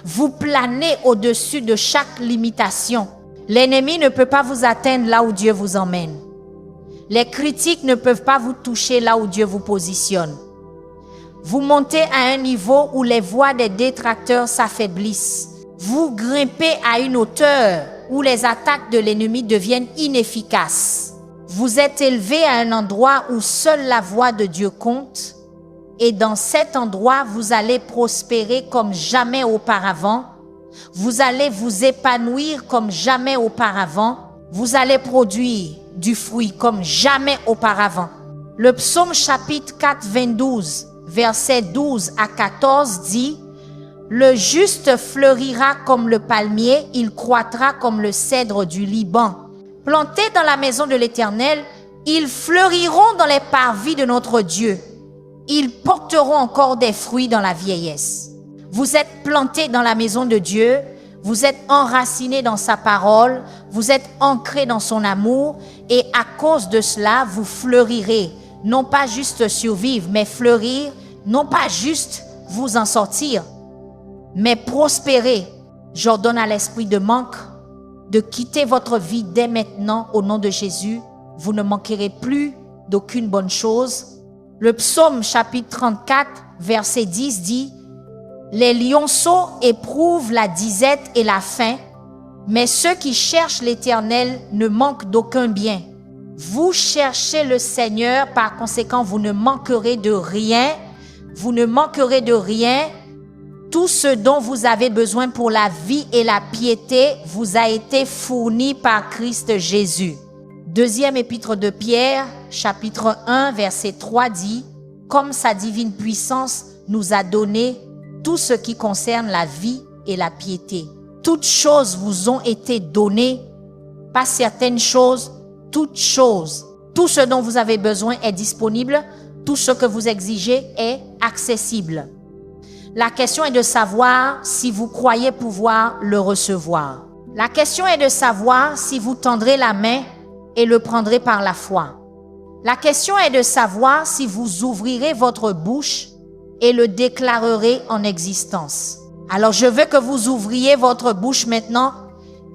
[SPEAKER 1] Vous planez au-dessus de chaque limitation. L'ennemi ne peut pas vous atteindre là où Dieu vous emmène. Les critiques ne peuvent pas vous toucher là où Dieu vous positionne. Vous montez à un niveau où les voix des détracteurs s'affaiblissent. Vous grimpez à une hauteur où les attaques de l'ennemi deviennent inefficaces. Vous êtes élevé à un endroit où seule la voix de Dieu compte. Et dans cet endroit, vous allez prospérer comme jamais auparavant. Vous allez vous épanouir comme jamais auparavant. Vous allez produire du fruit comme jamais auparavant. Le psaume chapitre 4, 22, versets 12 à 14 dit « Le juste fleurira comme le palmier, il croîtra comme le cèdre du Liban. Plantés dans la maison de l'Éternel, ils fleuriront dans les parvis de notre Dieu. Ils porteront encore des fruits dans la vieillesse. » Vous êtes plantés dans la maison de Dieu, vous êtes enracinés dans sa parole, vous êtes ancrés dans son amour et à cause de cela, vous fleurirez. Non pas juste survivre, mais fleurir, non pas juste vous en sortir, mais prospérer. J'ordonne à l'esprit de manque de quitter votre vie dès maintenant au nom de Jésus. Vous ne manquerez plus d'aucune bonne chose. Le psaume chapitre 34, verset 10 dit « Les lionceaux éprouvent la disette et la faim, mais ceux qui cherchent l'Éternel ne manquent d'aucun bien. » Vous cherchez le Seigneur, par conséquent, vous ne manquerez de rien. Vous ne manquerez de rien. Tout ce dont vous avez besoin pour la vie et la piété vous a été fourni par Christ Jésus. Deuxième épître de Pierre, chapitre 1, verset 3 dit « Comme sa divine puissance nous a donné tout ce qui concerne la vie et la piété. » Toutes choses vous ont été données, pas certaines choses, toutes choses. Tout ce dont vous avez besoin est disponible, tout ce que vous exigez est accessible. La question est de savoir si vous croyez pouvoir le recevoir. La question est de savoir si vous tendrez la main et le prendrez par la foi. La question est de savoir si vous ouvrirez votre bouche et le déclarerez en existence. Alors je veux que vous ouvriez votre bouche maintenant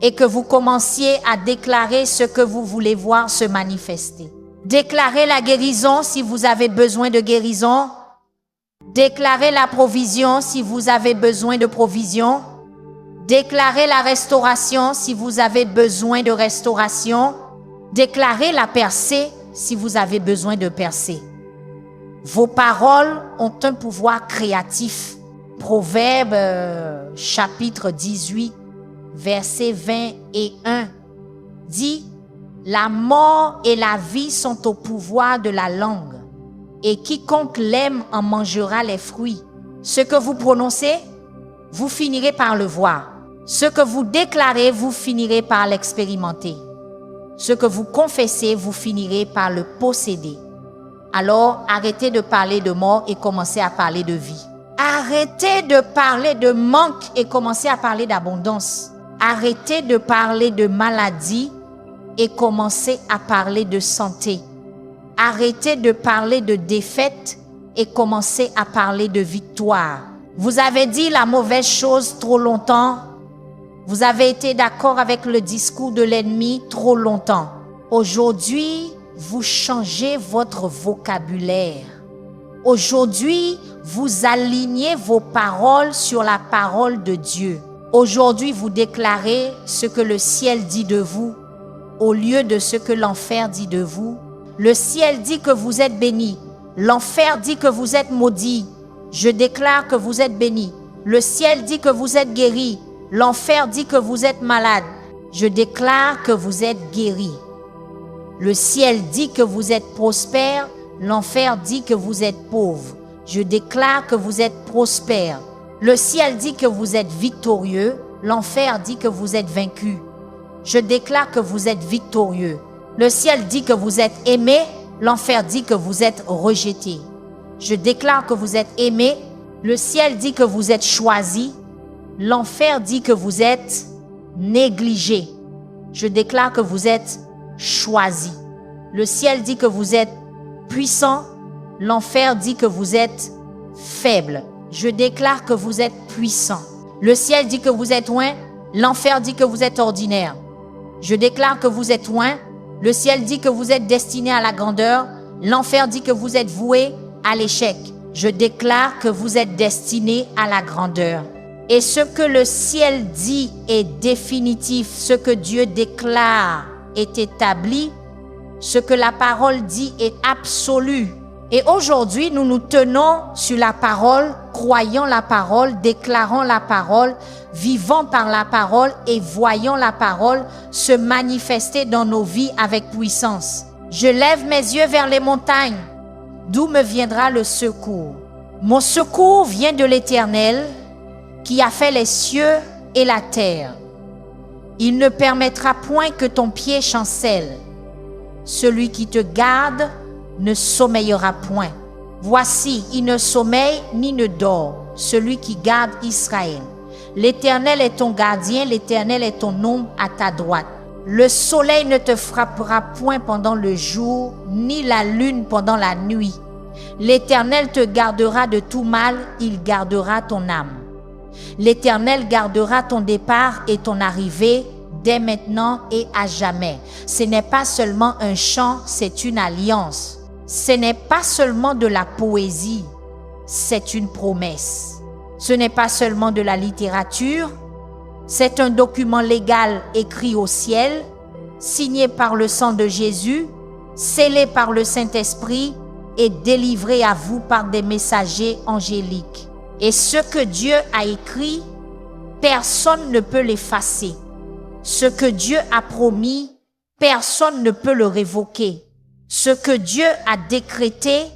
[SPEAKER 1] et que vous commenciez à déclarer ce que vous voulez voir se manifester. Déclarez la guérison si vous avez besoin de guérison. Déclarez la provision si vous avez besoin de provision. Déclarez la restauration si vous avez besoin de restauration. Déclarez la percée si vous avez besoin de percée. Vos paroles ont un pouvoir créatif. Proverbe chapitre 18, versets 20 et 1 dit: la mort et la vie sont au pouvoir de la langue, et quiconque l'aime en mangera les fruits. Ce que vous prononcez, vous finirez par le voir. Ce que vous déclarez, vous finirez par l'expérimenter. Ce que vous confessez, vous finirez par le posséder. Alors, arrêtez de parler de mort et commencez à parler de vie. Arrêtez de parler de manque et commencez à parler d'abondance. Arrêtez de parler de maladie et commencez à parler de santé. Arrêtez de parler de défaite et commencez à parler de victoire. Vous avez dit la mauvaise chose trop longtemps. Vous avez été d'accord avec le discours de l'ennemi trop longtemps. Aujourd'hui, vous changez votre vocabulaire. Aujourd'hui, vous alignez vos paroles sur la parole de Dieu. Aujourd'hui, vous déclarez ce que le ciel dit de vous au lieu de ce que l'enfer dit de vous. Le ciel dit que vous êtes béni. L'enfer dit que vous êtes maudit. Je déclare que vous êtes béni. Le ciel dit que vous êtes guéri. L'enfer dit que vous êtes malade. Je déclare que vous êtes guéri. Le ciel dit que vous êtes prospère. L'enfer dit que vous êtes pauvre. Je déclare que vous êtes prospère. Le ciel dit que vous êtes victorieux. L'enfer dit que vous êtes vaincu. Je déclare que vous êtes victorieux. Le ciel dit que vous êtes aimé. L'enfer dit que vous êtes rejeté. Je déclare que vous êtes aimé. Le ciel dit que vous êtes choisi. L'enfer dit que vous êtes négligé. Je déclare que vous êtes choisi. Le ciel dit que vous êtes puissant. L'enfer dit que vous êtes faible. Je déclare que vous êtes puissant. Le ciel dit que vous êtes loin. L'enfer dit que vous êtes ordinaire. Je déclare que vous êtes loin. Le ciel dit que vous êtes destiné à la grandeur. L'enfer dit que vous êtes voué à l'échec. Je déclare que vous êtes destiné à la grandeur. Et ce que le ciel dit est définitif. Ce que Dieu déclare est établi. Ce que la parole dit est absolu. Et aujourd'hui, nous nous tenons sur la parole, croyons la parole, déclarons la parole, vivons par la parole et voyons la parole se manifester dans nos vies avec puissance. Je lève mes yeux vers les montagnes, d'où me viendra le secours. Mon secours vient de l'Éternel, qui a fait les cieux et la terre. Il ne permettra point que ton pied chancelle. Celui qui te garde ne sommeillera point. Voici, il ne sommeille ni ne dort, celui qui garde Israël. L'Éternel est ton gardien, l'Éternel est ton ombre à ta droite. Le soleil ne te frappera point pendant le jour, ni la lune pendant la nuit. L'Éternel te gardera de tout mal, il gardera ton âme. L'Éternel gardera ton départ et ton arrivée, dès maintenant et à jamais. Ce n'est pas seulement un chant, c'est une alliance. Ce n'est pas seulement de la poésie, c'est une promesse. Ce n'est pas seulement de la littérature, c'est un document légal écrit au ciel, signé par le sang de Jésus, scellé par le Saint-Esprit et délivré à vous par des messagers angéliques. Et ce que Dieu a écrit, personne ne peut l'effacer. Ce que Dieu a promis, personne ne peut le révoquer. Ce que Dieu a décrété,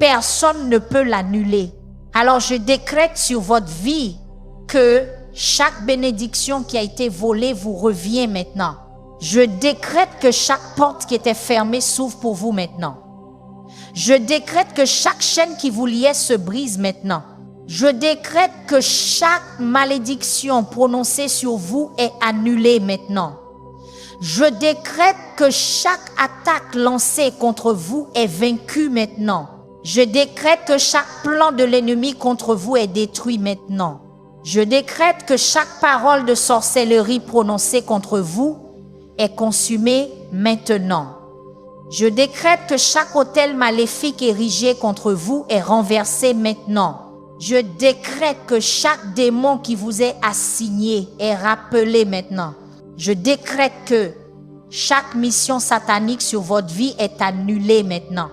[SPEAKER 1] personne ne peut l'annuler. Alors je décrète sur votre vie que chaque bénédiction qui a été volée vous revient maintenant. Je décrète que chaque porte qui était fermée s'ouvre pour vous maintenant. Je décrète que chaque chaîne qui vous liait se brise maintenant. Je décrète que chaque malédiction prononcée sur vous est annulée maintenant. Je décrète que chaque attaque lancée contre vous est vaincue maintenant. Je décrète que chaque plan de l'ennemi contre vous est détruit maintenant. Je décrète que chaque parole de sorcellerie prononcée contre vous est consumée maintenant. Je décrète que chaque autel maléfique érigé contre vous est renversé maintenant. Je décrète que chaque démon qui vous est assigné est rappelé maintenant. Je décrète que chaque mission satanique sur votre vie est annulée maintenant.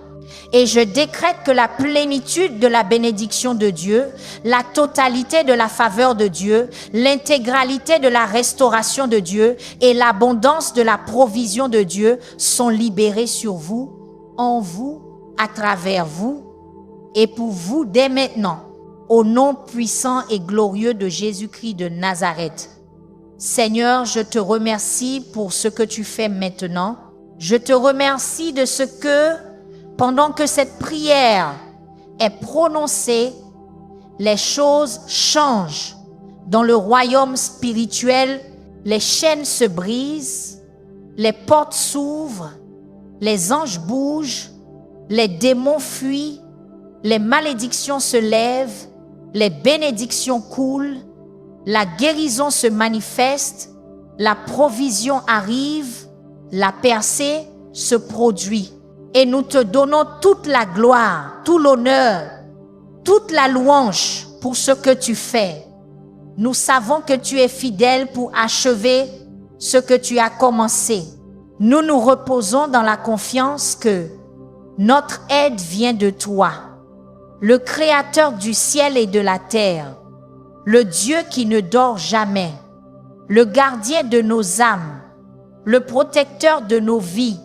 [SPEAKER 1] Et je décrète que la plénitude de la bénédiction de Dieu, la totalité de la faveur de Dieu, l'intégralité de la restauration de Dieu et l'abondance de la provision de Dieu sont libérés sur vous, en vous, à travers vous et pour vous dès maintenant, au nom puissant et glorieux de Jésus-Christ de Nazareth. Seigneur, je te remercie pour ce que tu fais maintenant. Je te remercie de ce que, pendant que cette prière est prononcée, les choses changent. Dans le royaume spirituel, les chaînes se brisent, les portes s'ouvrent, les anges bougent, les démons fuient, les malédictions se lèvent, les bénédictions coulent, la guérison se manifeste, la provision arrive, la percée se produit. Et nous te donnons toute la gloire, tout l'honneur, toute la louange pour ce que tu fais. Nous savons que tu es fidèle pour achever ce que tu as commencé. Nous nous reposons dans la confiance que notre aide vient de toi, le Créateur du ciel et de la terre, le Dieu qui ne dort jamais, le gardien de nos âmes, le protecteur de nos vies,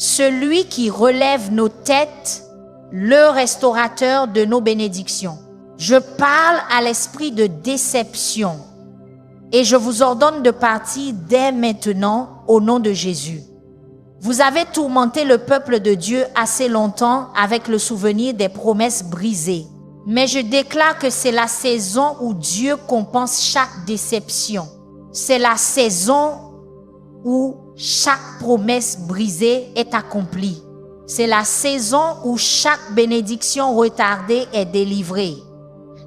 [SPEAKER 1] celui qui relève nos têtes, le restaurateur de nos bénédictions. Je parle à l'esprit de déception et je vous ordonne de partir dès maintenant au nom de Jésus. Vous avez tourmenté le peuple de Dieu assez longtemps avec le souvenir des promesses brisées. Mais je déclare que c'est la saison où Dieu compense chaque déception. C'est la saison où chaque promesse brisée est accomplie. C'est la saison où chaque bénédiction retardée est délivrée.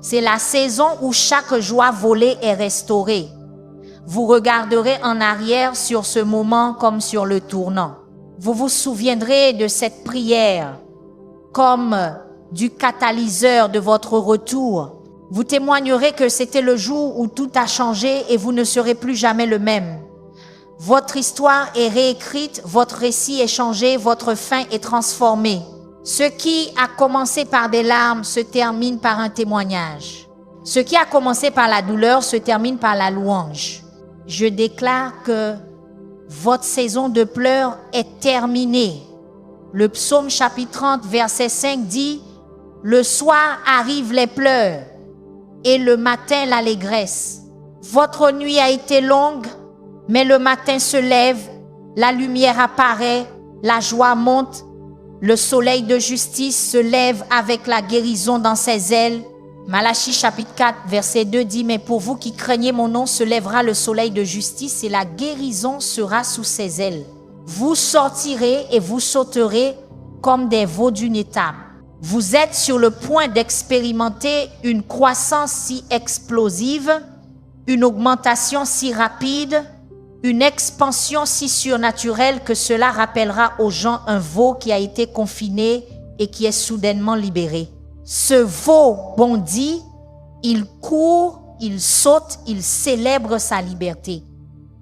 [SPEAKER 1] C'est la saison où chaque joie volée est restaurée. Vous regarderez en arrière sur ce moment comme sur le tournant. Vous vous souviendrez de cette prière comme du catalyseur de votre retour. Vous témoignerez que c'était le jour où tout a changé et vous ne serez plus jamais le même. Votre histoire est réécrite, votre récit est changé, votre fin est transformée. Ce qui a commencé par des larmes se termine par un témoignage. Ce qui a commencé par la douleur se termine par la louange. Je déclare que votre saison de pleurs est terminée. Le psaume chapitre 30, verset 5 dit « Le soir arrivent les pleurs et le matin l'allégresse. Votre nuit a été longue, mais le matin se lève, la lumière apparaît, la joie monte, le soleil de justice se lève avec la guérison dans ses ailes. » Malachie chapitre 4, verset 2 dit « Mais pour vous qui craignez mon nom, se lèvera le soleil de justice et la guérison sera sous ses ailes. Vous sortirez et vous sauterez comme des veaux d'une étable. » Vous êtes sur le point d'expérimenter une croissance si explosive, une augmentation si rapide, une expansion si surnaturelle que cela rappellera aux gens un veau qui a été confiné et qui est soudainement libéré. Ce veau bondit, il court, il saute, il célèbre sa liberté.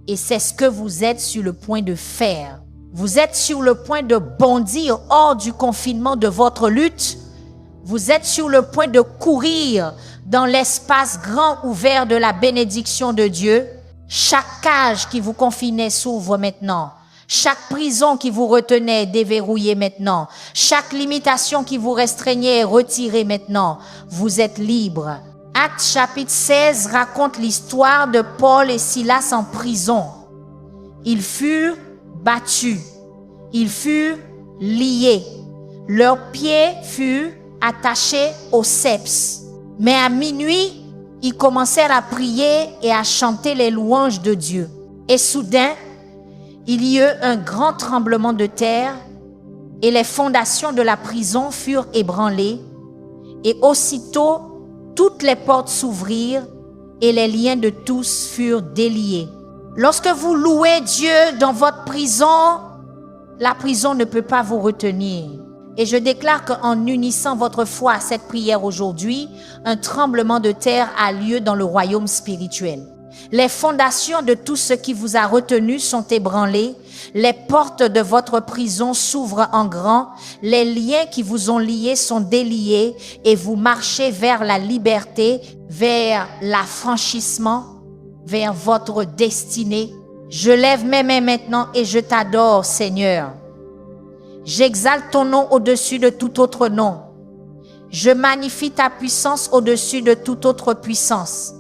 [SPEAKER 1] Et c'est ce que vous êtes sur le point de faire. Vous êtes sur le point de bondir hors du confinement de votre lutte. Vous êtes sur le point de courir dans l'espace grand ouvert de la bénédiction de Dieu. Chaque cage qui vous confinait s'ouvre maintenant. Chaque prison qui vous retenait est déverrouillée maintenant. Chaque limitation qui vous restreignait est retirée maintenant. Vous êtes libre. Actes chapitre 16 raconte l'histoire de Paul et Silas en prison. Ils furent battus. Ils furent liés. Leurs pieds furent attachés aux ceps. Mais à minuit, ils commencèrent à prier et à chanter les louanges de Dieu. Et soudain, il y eut un grand tremblement de terre et les fondations de la prison furent ébranlées. Et aussitôt, toutes les portes s'ouvrirent et les liens de tous furent déliés. Lorsque vous louez Dieu dans votre prison, la prison ne peut pas vous retenir. Et je déclare qu'en unissant votre foi à cette prière aujourd'hui, un tremblement de terre a lieu dans le royaume spirituel. Les fondations de tout ce qui vous a retenu sont ébranlées. Les portes de votre prison s'ouvrent en grand. Les liens qui vous ont liés sont déliés et vous marchez vers la liberté, vers l'affranchissement, vers votre destinée. Je lève mes mains maintenant et je t'adore, Seigneur. J'exalte ton nom au-dessus de tout autre nom. Je magnifie ta puissance au-dessus de toute autre puissance.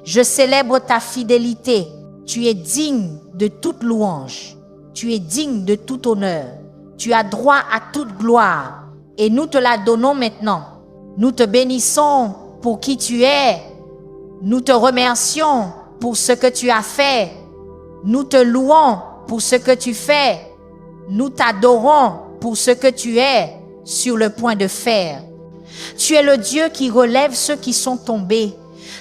[SPEAKER 1] Je célèbre ta fidélité. Tu es digne de toute louange. Tu es digne de tout honneur. Tu as droit à toute gloire. Et nous te la donnons maintenant. Nous te bénissons pour qui tu es. Nous te remercions pour ce que tu as fait. Nous te louons pour ce que tu fais. Nous t'adorons pour ce que tu es sur le point de faire. Tu es le Dieu qui relève ceux qui sont tombés.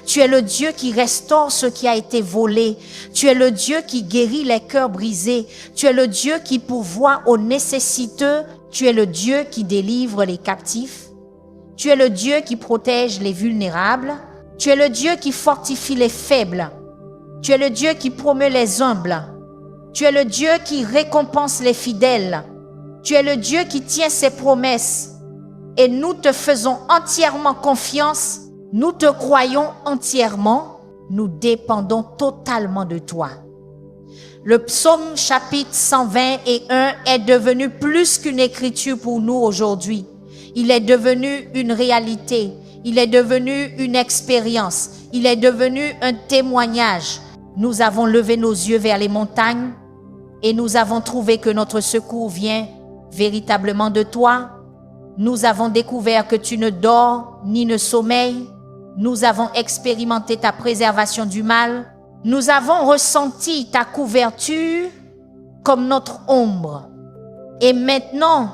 [SPEAKER 1] Tu es le Dieu qui restaure ce qui a été volé. Tu es le Dieu qui guérit les cœurs brisés. Tu es le Dieu qui pourvoit aux nécessiteux. Tu es le Dieu qui délivre les captifs. Tu es le Dieu qui protège les vulnérables. Tu es le Dieu qui fortifie les faibles. Tu es le Dieu qui promeut les humbles. Tu es le Dieu qui récompense les fidèles. Tu es le Dieu qui tient ses promesses. Et nous te faisons entièrement confiance. Nous te croyons entièrement. Nous dépendons totalement de toi. Le psaume chapitre 121 est devenu plus qu'une écriture pour nous aujourd'hui. Il est devenu une réalité. Il est devenu une expérience. Il est devenu un témoignage. Nous avons levé nos yeux vers les montagnes et nous avons trouvé que notre secours vient véritablement de toi. Nous avons découvert que tu ne dors ni ne sommeilles. Nous avons expérimenté ta préservation du mal. Nous avons ressenti ta couverture comme notre ombre. Et maintenant,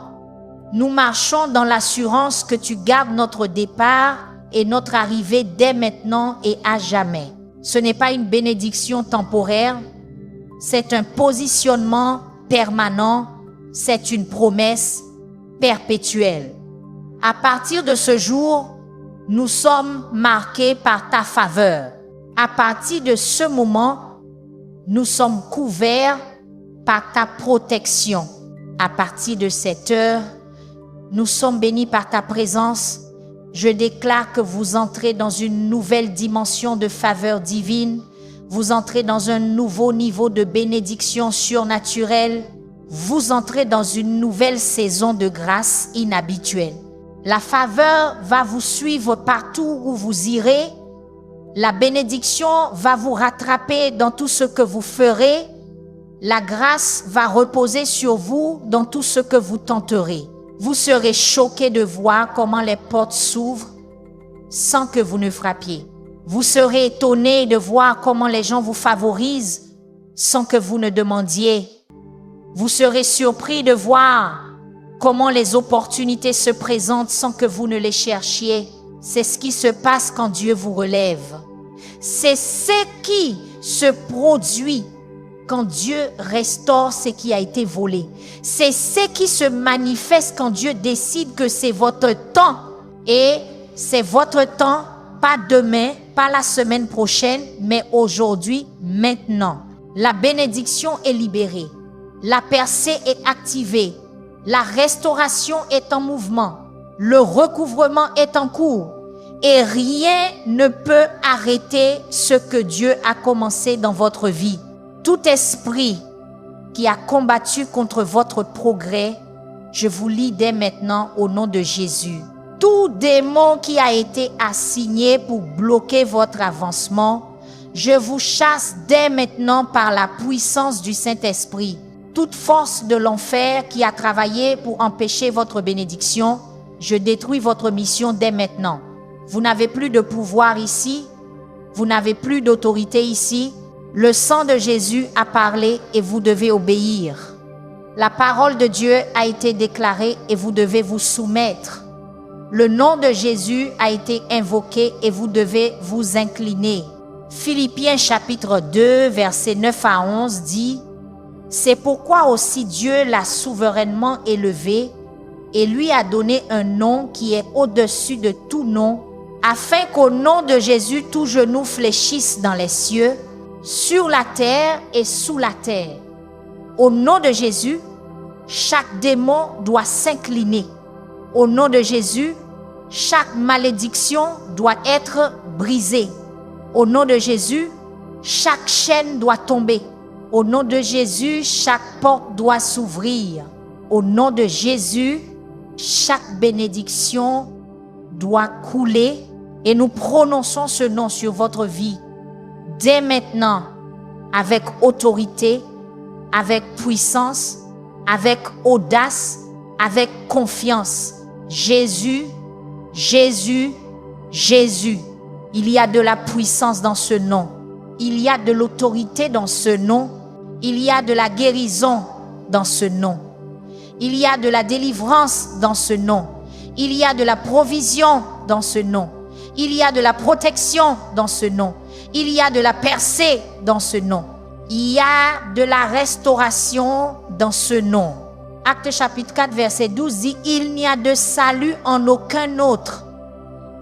[SPEAKER 1] nous marchons dans l'assurance que tu gardes notre départ et notre arrivée dès maintenant et à jamais. Ce n'est pas une bénédiction temporaire, c'est un positionnement permanent, c'est une promesse perpétuelle. À partir de ce jour, nous sommes marqués par ta faveur. À partir de ce moment, nous sommes couverts par ta protection. À partir de cette heure, nous sommes bénis par ta présence. Je déclare que vous entrez dans une nouvelle dimension de faveur divine. Vous entrez dans un nouveau niveau de bénédiction surnaturelle. Vous entrez dans une nouvelle saison de grâce inhabituelle. La faveur va vous suivre partout où vous irez. La bénédiction va vous rattraper dans tout ce que vous ferez. La grâce va reposer sur vous dans tout ce que vous tenterez. Vous serez choqués de voir comment les portes s'ouvrent sans que vous ne frappiez. Vous serez étonnés de voir comment les gens vous favorisent sans que vous ne demandiez. Vous serez surpris de voir comment les opportunités se présentent sans que vous ne les cherchiez. C'est ce qui se passe quand Dieu vous relève. C'est ce qui se produit quand Dieu restaure ce qui a été volé. C'est ce qui se manifeste quand Dieu décide que c'est votre temps. Et c'est votre temps, pas demain, pas la semaine prochaine, mais aujourd'hui, maintenant. La bénédiction est libérée. La percée est activée. La restauration est en mouvement. Le recouvrement est en cours. Et rien ne peut arrêter ce que Dieu a commencé dans votre vie. Tout esprit qui a combattu contre votre progrès, je vous lis dès maintenant au nom de Jésus. Tout démon qui a été assigné pour bloquer votre avancement, je vous chasse dès maintenant par la puissance du Saint-Esprit. Toute force de l'enfer qui a travaillé pour empêcher votre bénédiction, je détruis votre mission dès maintenant. Vous n'avez plus de pouvoir ici, vous n'avez plus d'autorité ici. Le sang de Jésus a parlé et vous devez obéir. La parole de Dieu a été déclarée et vous devez vous soumettre. Le nom de Jésus a été invoqué et vous devez vous incliner. Philippiens chapitre 2, versets 9 à 11 dit « C'est pourquoi aussi Dieu l'a souverainement élevé et lui a donné un nom qui est au-dessus de tout nom, afin qu'au nom de Jésus, tout genou fléchisse dans les cieux, sur la terre et sous la terre. Au nom de Jésus, chaque démon doit s'incliner. Au nom de Jésus, chaque malédiction doit être brisée. Au nom de Jésus, chaque chaîne doit tomber. Au nom de Jésus, chaque porte doit s'ouvrir. Au nom de Jésus, chaque bénédiction doit couler et nous prononçons ce nom sur votre vie dès maintenant avec autorité, avec puissance, avec audace, avec confiance. Jésus, Jésus, Jésus. Il y a de la puissance dans ce nom. Il y a de l'autorité dans ce nom. Il y a de la guérison dans ce nom. Il y a de la délivrance dans ce nom. Il y a de la provision dans ce nom. Il y a de la protection dans ce nom. Il y a de la percée dans ce nom. Il y a de la restauration dans ce nom. Actes chapitre 4, verset 12 dit « Il n'y a de salut en aucun autre,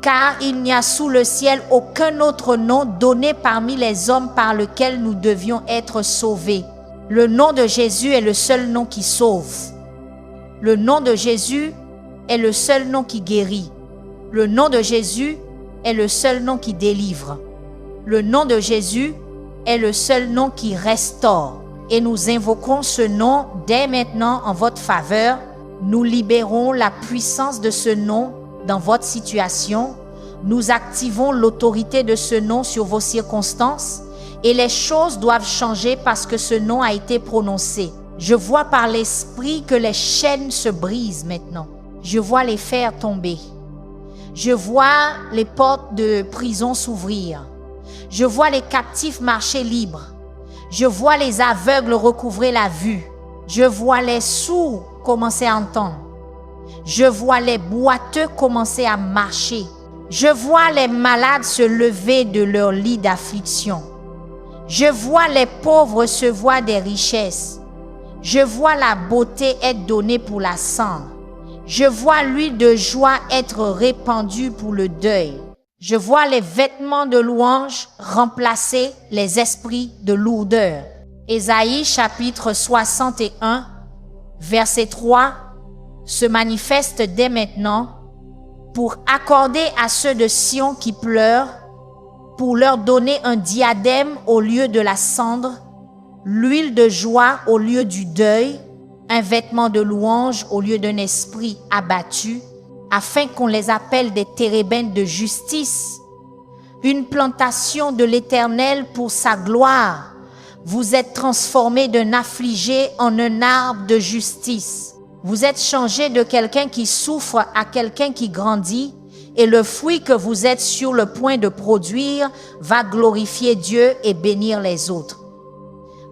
[SPEAKER 1] car il n'y a sous le ciel aucun autre nom donné parmi les hommes par lequel nous devions être sauvés. » Le nom de Jésus est le seul nom qui sauve. Le nom de Jésus est le seul nom qui guérit. Le nom de Jésus est le seul nom qui délivre. Le nom de Jésus est le seul nom qui restaure. Et nous invoquons ce nom dès maintenant en votre faveur. Nous libérons la puissance de ce nom dans votre situation. Nous activons l'autorité de ce nom sur vos circonstances. Et les choses doivent changer parce que ce nom a été prononcé. Je vois par l'Esprit que les chaînes se brisent maintenant. Je vois les fers tomber. Je vois les portes de prison s'ouvrir. Je vois les captifs marcher libres. Je vois les aveugles recouvrer la vue. Je vois les sourds commencer à entendre. Je vois les boiteux commencer à marcher. Je vois les malades se lever de leur lit d'affliction. Je vois les pauvres recevoir des richesses. Je vois la beauté être donnée pour la cendre. Je vois l'huile de joie être répandue pour le deuil. Je vois les vêtements de louange remplacer les esprits de lourdeur. Ésaïe chapitre 61, verset 3 se manifeste dès maintenant pour accorder à ceux de Sion qui pleurent, pour leur donner un diadème au lieu de la cendre, l'huile de joie au lieu du deuil, un vêtement de louange au lieu d'un esprit abattu, afin qu'on les appelle des térébintes de justice, une plantation de l'Éternel pour sa gloire. Vous êtes transformés d'un affligé en un arbre de justice. Vous êtes changés de quelqu'un qui souffre à quelqu'un qui grandit, et le fruit que vous êtes sur le point de produire va glorifier Dieu et bénir les autres.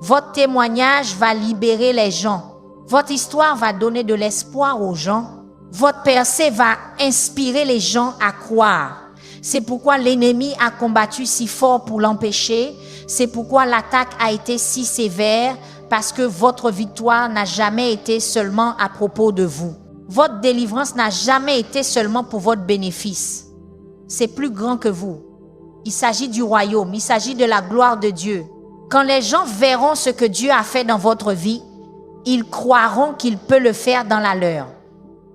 [SPEAKER 1] Votre témoignage va libérer les gens. Votre histoire va donner de l'espoir aux gens. Votre percée va inspirer les gens à croire. C'est pourquoi l'ennemi a combattu si fort pour l'empêcher. C'est pourquoi l'attaque a été si sévère, parce que votre victoire n'a jamais été seulement à propos de vous. Votre délivrance n'a jamais été seulement pour votre bénéfice. C'est plus grand que vous. Il s'agit du royaume, il s'agit de la gloire de Dieu. Quand les gens verront ce que Dieu a fait dans votre vie, ils croiront qu'il peut le faire dans la leur.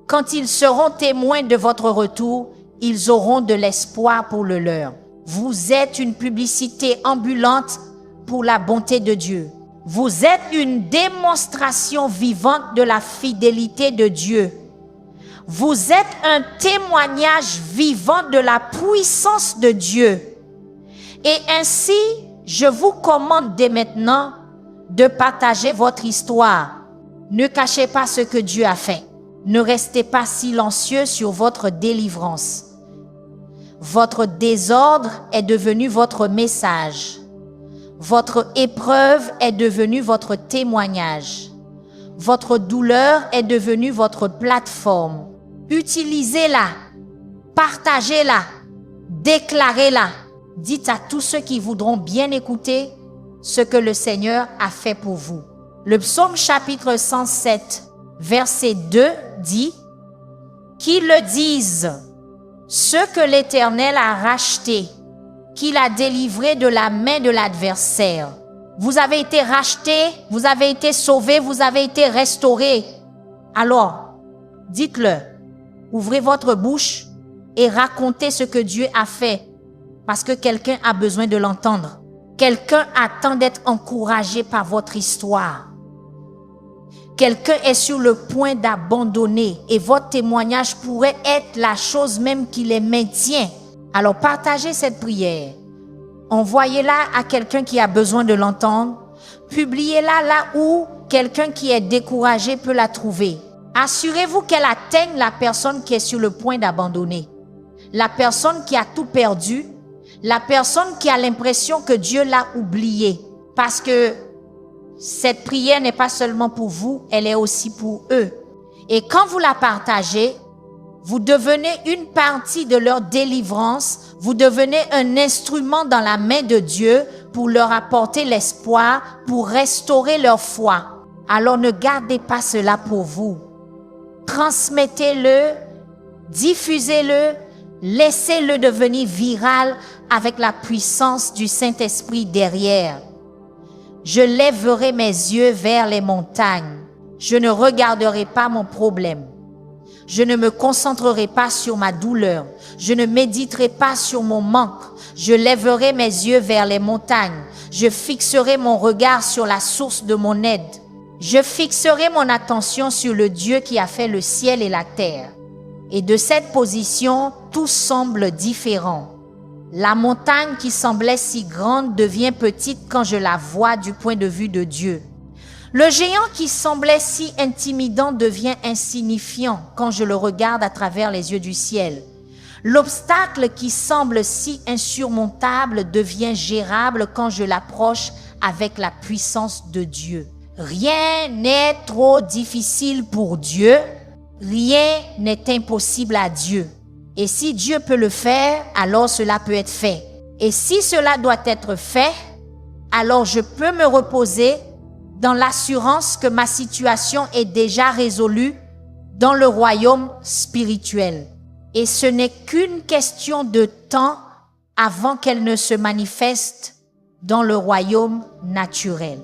[SPEAKER 1] Quand ils seront témoins de votre retour, ils auront de l'espoir pour le leur. Vous êtes une publicité ambulante pour la bonté de Dieu. Vous êtes une démonstration vivante de la fidélité de Dieu. Vous êtes un témoignage vivant de la puissance de Dieu. Et ainsi, je vous commande dès maintenant de partager votre histoire. Ne cachez pas ce que Dieu a fait. Ne restez pas silencieux sur votre délivrance. Votre désordre est devenu votre message. Votre épreuve est devenue votre témoignage. Votre douleur est devenue votre plateforme. Utilisez-la, partagez-la, déclarez-la. Dites à tous ceux qui voudront bien écouter ce que le Seigneur a fait pour vous. Le psaume chapitre 107, verset 2 dit « Qu'ils le disent, ceux que l'Éternel a rachetés, qu'il a délivrés de la main de l'adversaire. » Vous avez été rachetés, vous avez été sauvés, vous avez été restaurés. Alors, dites-le, ouvrez votre bouche et racontez ce que Dieu a fait, parce que quelqu'un a besoin de l'entendre. Quelqu'un attend d'être encouragé par votre histoire. Quelqu'un est sur le point d'abandonner et votre témoignage pourrait être la chose même qui les maintient. Alors partagez cette prière. Envoyez-la à quelqu'un qui a besoin de l'entendre. Publiez-la là où quelqu'un qui est découragé peut la trouver. Assurez-vous qu'elle atteigne la personne qui est sur le point d'abandonner. La personne qui a tout perdu. La personne qui a l'impression que Dieu l'a oublié. Parce que cette prière n'est pas seulement pour vous, elle est aussi pour eux. Et quand vous la partagez, vous devenez une partie de leur délivrance, vous devenez un instrument dans la main de Dieu pour leur apporter l'espoir, pour restaurer leur foi. Alors ne gardez pas cela pour vous. Transmettez-le, diffusez-le, laissez-le devenir viral avec la puissance du Saint-Esprit derrière. Je lèverai mes yeux vers les montagnes. Je ne regarderai pas mon problème. Je ne me concentrerai pas sur ma douleur. Je ne méditerai pas sur mon manque. Je lèverai mes yeux vers les montagnes. Je fixerai mon regard sur la source de mon aide. Je fixerai mon attention sur le Dieu qui a fait le ciel et la terre. Et de cette position, tout semble différent. La montagne qui semblait si grande devient petite quand je la vois du point de vue de Dieu. Le géant qui semblait si intimidant devient insignifiant quand je le regarde à travers les yeux du ciel. L'obstacle qui semble si insurmontable devient gérable quand je l'approche avec la puissance de Dieu. Rien n'est trop difficile pour Dieu, rien n'est impossible à Dieu. Et si Dieu peut le faire, alors cela peut être fait. Et si cela doit être fait, alors je peux me reposer dans l'assurance que ma situation est déjà résolue dans le royaume spirituel. Et ce n'est qu'une question de temps avant qu'elle ne se manifeste dans le royaume naturel.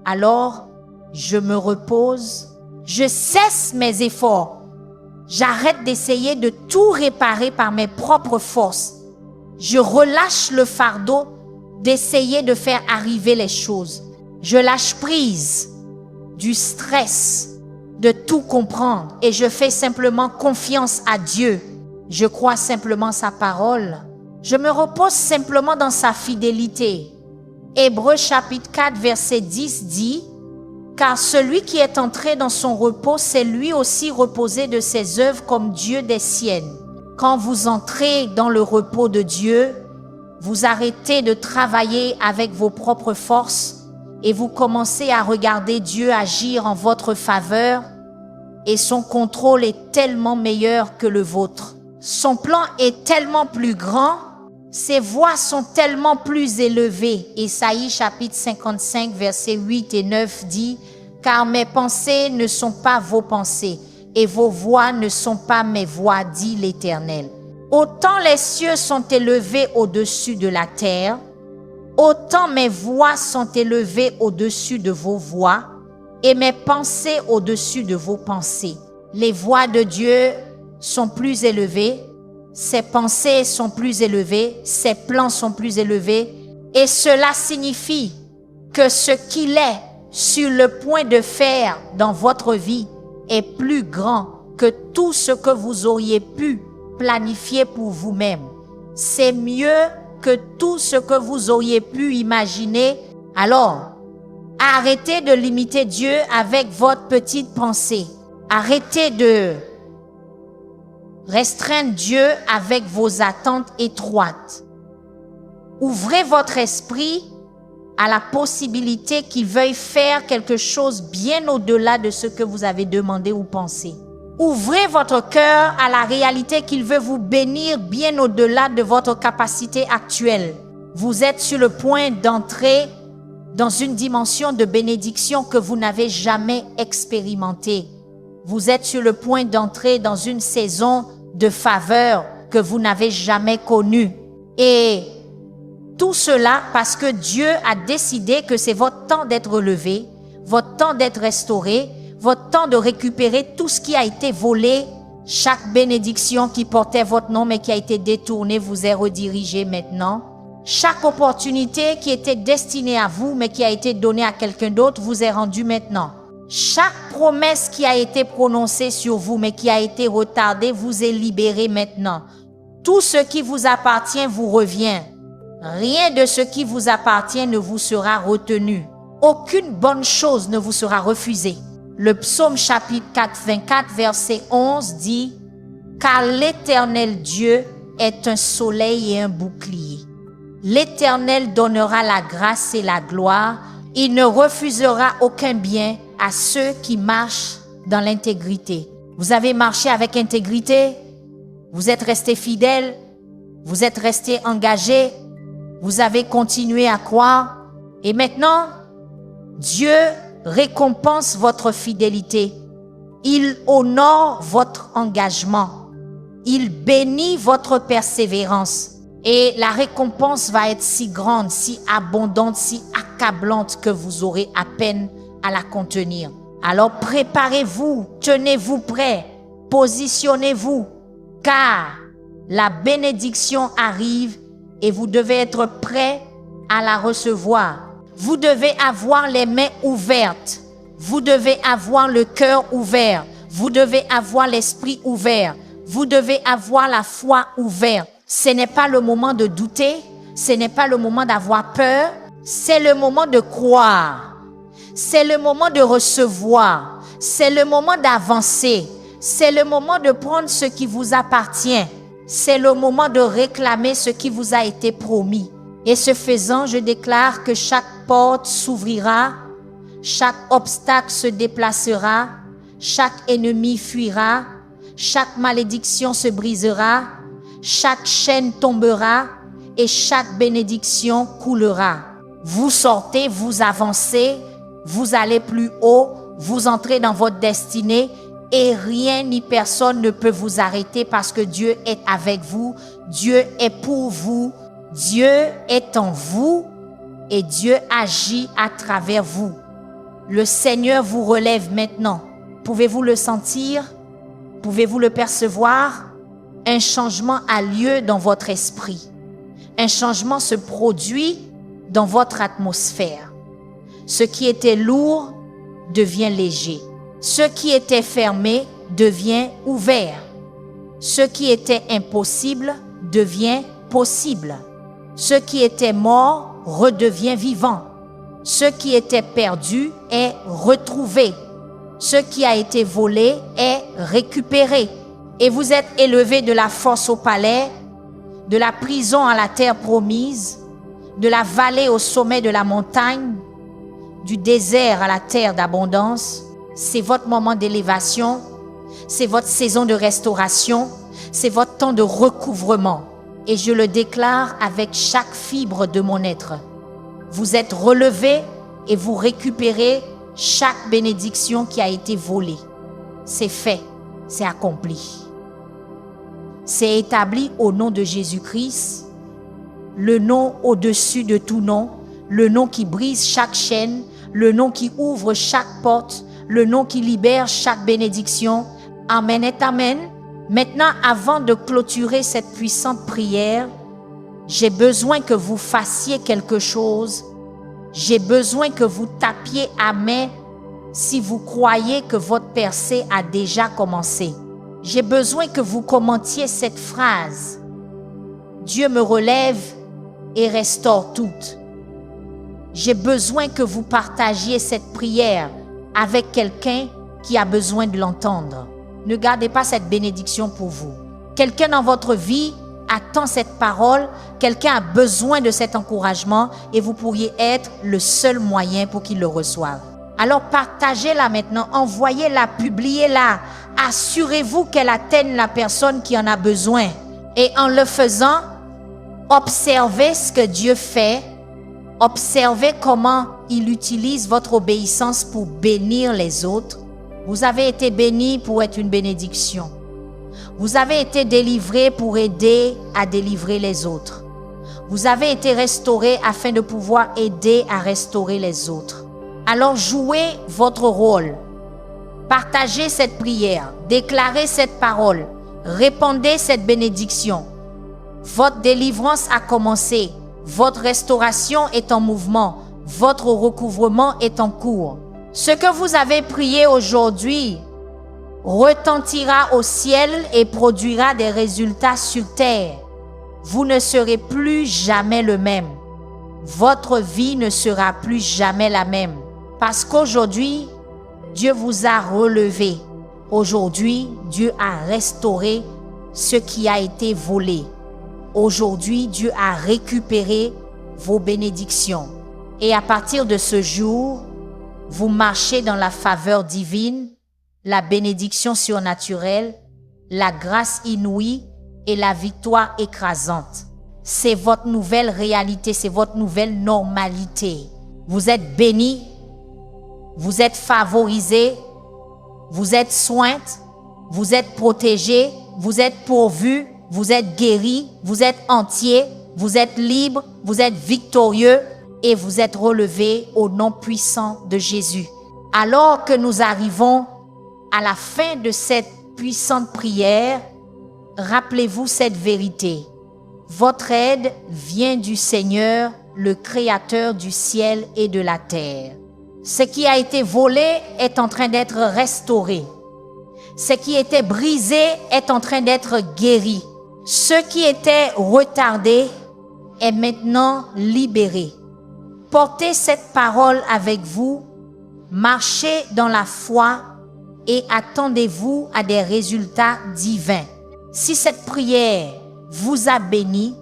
[SPEAKER 1] Alors, je me repose, je cesse mes efforts. J'arrête d'essayer de tout réparer par mes propres forces. Je relâche le fardeau d'essayer de faire arriver les choses. Je lâche prise du stress, de tout comprendre et je fais simplement confiance à Dieu. Je crois simplement sa parole. Je me repose simplement dans sa fidélité. Hébreux chapitre 4 verset 10 dit « Car celui qui est entré dans son repos s'est lui aussi reposé de ses œuvres comme Dieu des siennes. » Quand vous entrez dans le repos de Dieu, vous arrêtez de travailler avec vos propres forces et vous commencez à regarder Dieu agir en votre faveur et son contrôle est tellement meilleur que le vôtre. Son plan est tellement plus grand, ses voies sont tellement plus élevées. Ésaïe chapitre 55 versets 8 et 9 dit « Car mes pensées ne sont pas vos pensées et vos voies ne sont pas mes voies, dit l'Éternel. Autant les cieux sont élevés au-dessus de la terre, autant mes voix sont élevées au-dessus de vos voix et mes pensées au-dessus de vos pensées. » Les voix de Dieu sont plus élevées, ses pensées sont plus élevées, ses plans sont plus élevés et cela signifie que ce qu'il est sur le point de faire dans votre vie est plus grand que tout ce que vous auriez pu planifier pour vous-même. C'est mieux que tout ce que vous auriez pu imaginer. Alors, arrêtez de limiter Dieu avec votre petite pensée. Arrêtez de restreindre Dieu avec vos attentes étroites. Ouvrez votre esprit à la possibilité qu'il veuille faire quelque chose bien au-delà de ce que vous avez demandé ou pensé. Ouvrez votre cœur à la réalité qu'il veut vous bénir bien au-delà de votre capacité actuelle. Vous êtes sur le point d'entrer dans une dimension de bénédiction que vous n'avez jamais expérimentée. Vous êtes sur le point d'entrer dans une saison de faveur que vous n'avez jamais connue. Et tout cela parce que Dieu a décidé que c'est votre temps d'être relevé, votre temps d'être restauré, votre temps de récupérer tout ce qui a été volé. Chaque bénédiction qui portait votre nom mais qui a été détournée vous est redirigée maintenant. Chaque opportunité qui était destinée à vous mais qui a été donnée à quelqu'un d'autre vous est rendue maintenant. Chaque promesse qui a été prononcée sur vous mais qui a été retardée vous est libérée maintenant. Tout ce qui vous appartient vous revient. Rien de ce qui vous appartient ne vous sera retenu. Aucune bonne chose ne vous sera refusée. Le psaume chapitre 24, verset 11 dit « Car l'Éternel Dieu est un soleil et un bouclier. L'Éternel donnera la grâce et la gloire. Il ne refusera aucun bien à ceux qui marchent dans l'intégrité. » Vous avez marché avec intégrité, vous êtes resté fidèle, vous êtes resté engagé, vous avez continué à croire et maintenant, Dieu récompense votre fidélité. Il honore votre engagement. Il bénit votre persévérance. Et la récompense va être si grande, si abondante, si accablante que vous aurez à peine à la contenir. Alors préparez-vous, tenez-vous prêts, positionnez-vous, car la bénédiction arrive et vous devez être prêts à la recevoir. Vous devez avoir les mains ouvertes. Vous devez avoir le cœur ouvert. Vous devez avoir l'esprit ouvert. Vous devez avoir la foi ouverte. Ce n'est pas le moment de douter. Ce n'est pas le moment d'avoir peur. C'est le moment de croire. C'est le moment de recevoir. C'est le moment d'avancer. C'est le moment de prendre ce qui vous appartient. C'est le moment de réclamer ce qui vous a été promis. Et ce faisant, je déclare que chaque porte s'ouvrira, chaque obstacle se déplacera, chaque ennemi fuira, chaque malédiction se brisera, chaque chaîne tombera et chaque bénédiction coulera. Vous sortez, vous avancez, vous allez plus haut, vous entrez dans votre destinée et rien ni personne ne peut vous arrêter parce que Dieu est avec vous, Dieu est pour vous. Dieu est en vous et Dieu agit à travers vous. Le Seigneur vous relève maintenant. Pouvez-vous le sentir? Pouvez-vous le percevoir? Un changement a lieu dans votre esprit. Un changement se produit dans votre atmosphère. Ce qui était lourd devient léger. Ce qui était fermé devient ouvert. Ce qui était impossible devient possible. Ce qui était mort redevient vivant. Ce qui était perdu est retrouvé. Ce qui a été volé est récupéré. Et vous êtes élevés de la force au palais, de la prison à la terre promise, de la vallée au sommet de la montagne, du désert à la terre d'abondance. C'est votre moment d'élévation, c'est votre saison de restauration, c'est votre temps de recouvrement. Et je le déclare avec chaque fibre de mon être. Vous êtes relevés et vous récupérez chaque bénédiction qui a été volée. C'est fait, c'est accompli. C'est établi au nom de Jésus-Christ, le nom au-dessus de tout nom, le nom qui brise chaque chaîne, le nom qui ouvre chaque porte, le nom qui libère chaque bénédiction. Amen et amen. Maintenant, avant de clôturer cette puissante prière, j'ai besoin que vous fassiez quelque chose. J'ai besoin que vous tapiez à main si vous croyez que votre percée a déjà commencé. J'ai besoin que vous commentiez cette phrase. Dieu me relève et restaure tout. J'ai besoin que vous partagiez cette prière avec quelqu'un qui a besoin de l'entendre. Ne gardez pas cette bénédiction pour vous. Quelqu'un dans votre vie attend cette parole, quelqu'un a besoin de cet encouragement et vous pourriez être le seul moyen pour qu'il le reçoive. Alors partagez-la maintenant, envoyez-la, publiez-la. Assurez-vous qu'elle atteigne la personne qui en a besoin. Et en le faisant, Observez ce que Dieu fait. Observez comment il utilise votre obéissance pour bénir les autres. Vous avez été béni pour être une bénédiction. Vous avez été délivré pour aider à délivrer les autres. Vous avez été restauré afin de pouvoir aider à restaurer les autres. Alors jouez votre rôle. Partagez cette prière. Déclarez cette parole. Répandez cette bénédiction. Votre délivrance a commencé. Votre restauration est en mouvement. Votre recouvrement est en cours. Ce que vous avez prié aujourd'hui retentira au ciel et produira des résultats sur terre. Vous ne serez plus jamais le même. Votre vie ne sera plus jamais la même. Parce qu'aujourd'hui, Dieu vous a relevé. Aujourd'hui, Dieu a restauré ce qui a été volé. Aujourd'hui, Dieu a récupéré vos bénédictions. Et à partir de ce jour, vous marchez dans la faveur divine, la bénédiction surnaturelle, la grâce inouïe et la victoire écrasante. C'est votre nouvelle réalité, c'est votre nouvelle normalité. Vous êtes bénis, vous êtes favorisés, vous êtes sointes, vous êtes protégés, vous êtes pourvus, vous êtes guéris, vous êtes entiers, vous êtes libres, vous êtes victorieux et vous êtes relevés au nom puissant de Jésus. Alors que nous arrivons à la fin de cette puissante prière, rappelez-vous cette vérité. Votre aide vient du Seigneur, le Créateur du ciel et de la terre. Ce qui a été volé est en train d'être restauré. Ce qui était brisé est en train d'être guéri. Ce qui était retardé est maintenant libéré. Portez cette parole avec vous, marchez dans la foi et attendez-vous à des résultats divins. Si cette prière vous a béni,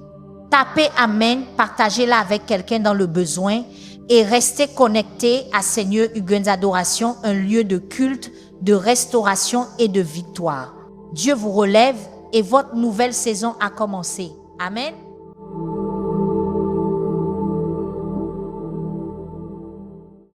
[SPEAKER 1] tapez Amen, partagez-la avec quelqu'un dans le besoin et restez connectés à Seigneur Huguen's Adoration, un lieu de culte, de restauration et de victoire. Dieu vous relève et votre nouvelle saison a commencé. Amen.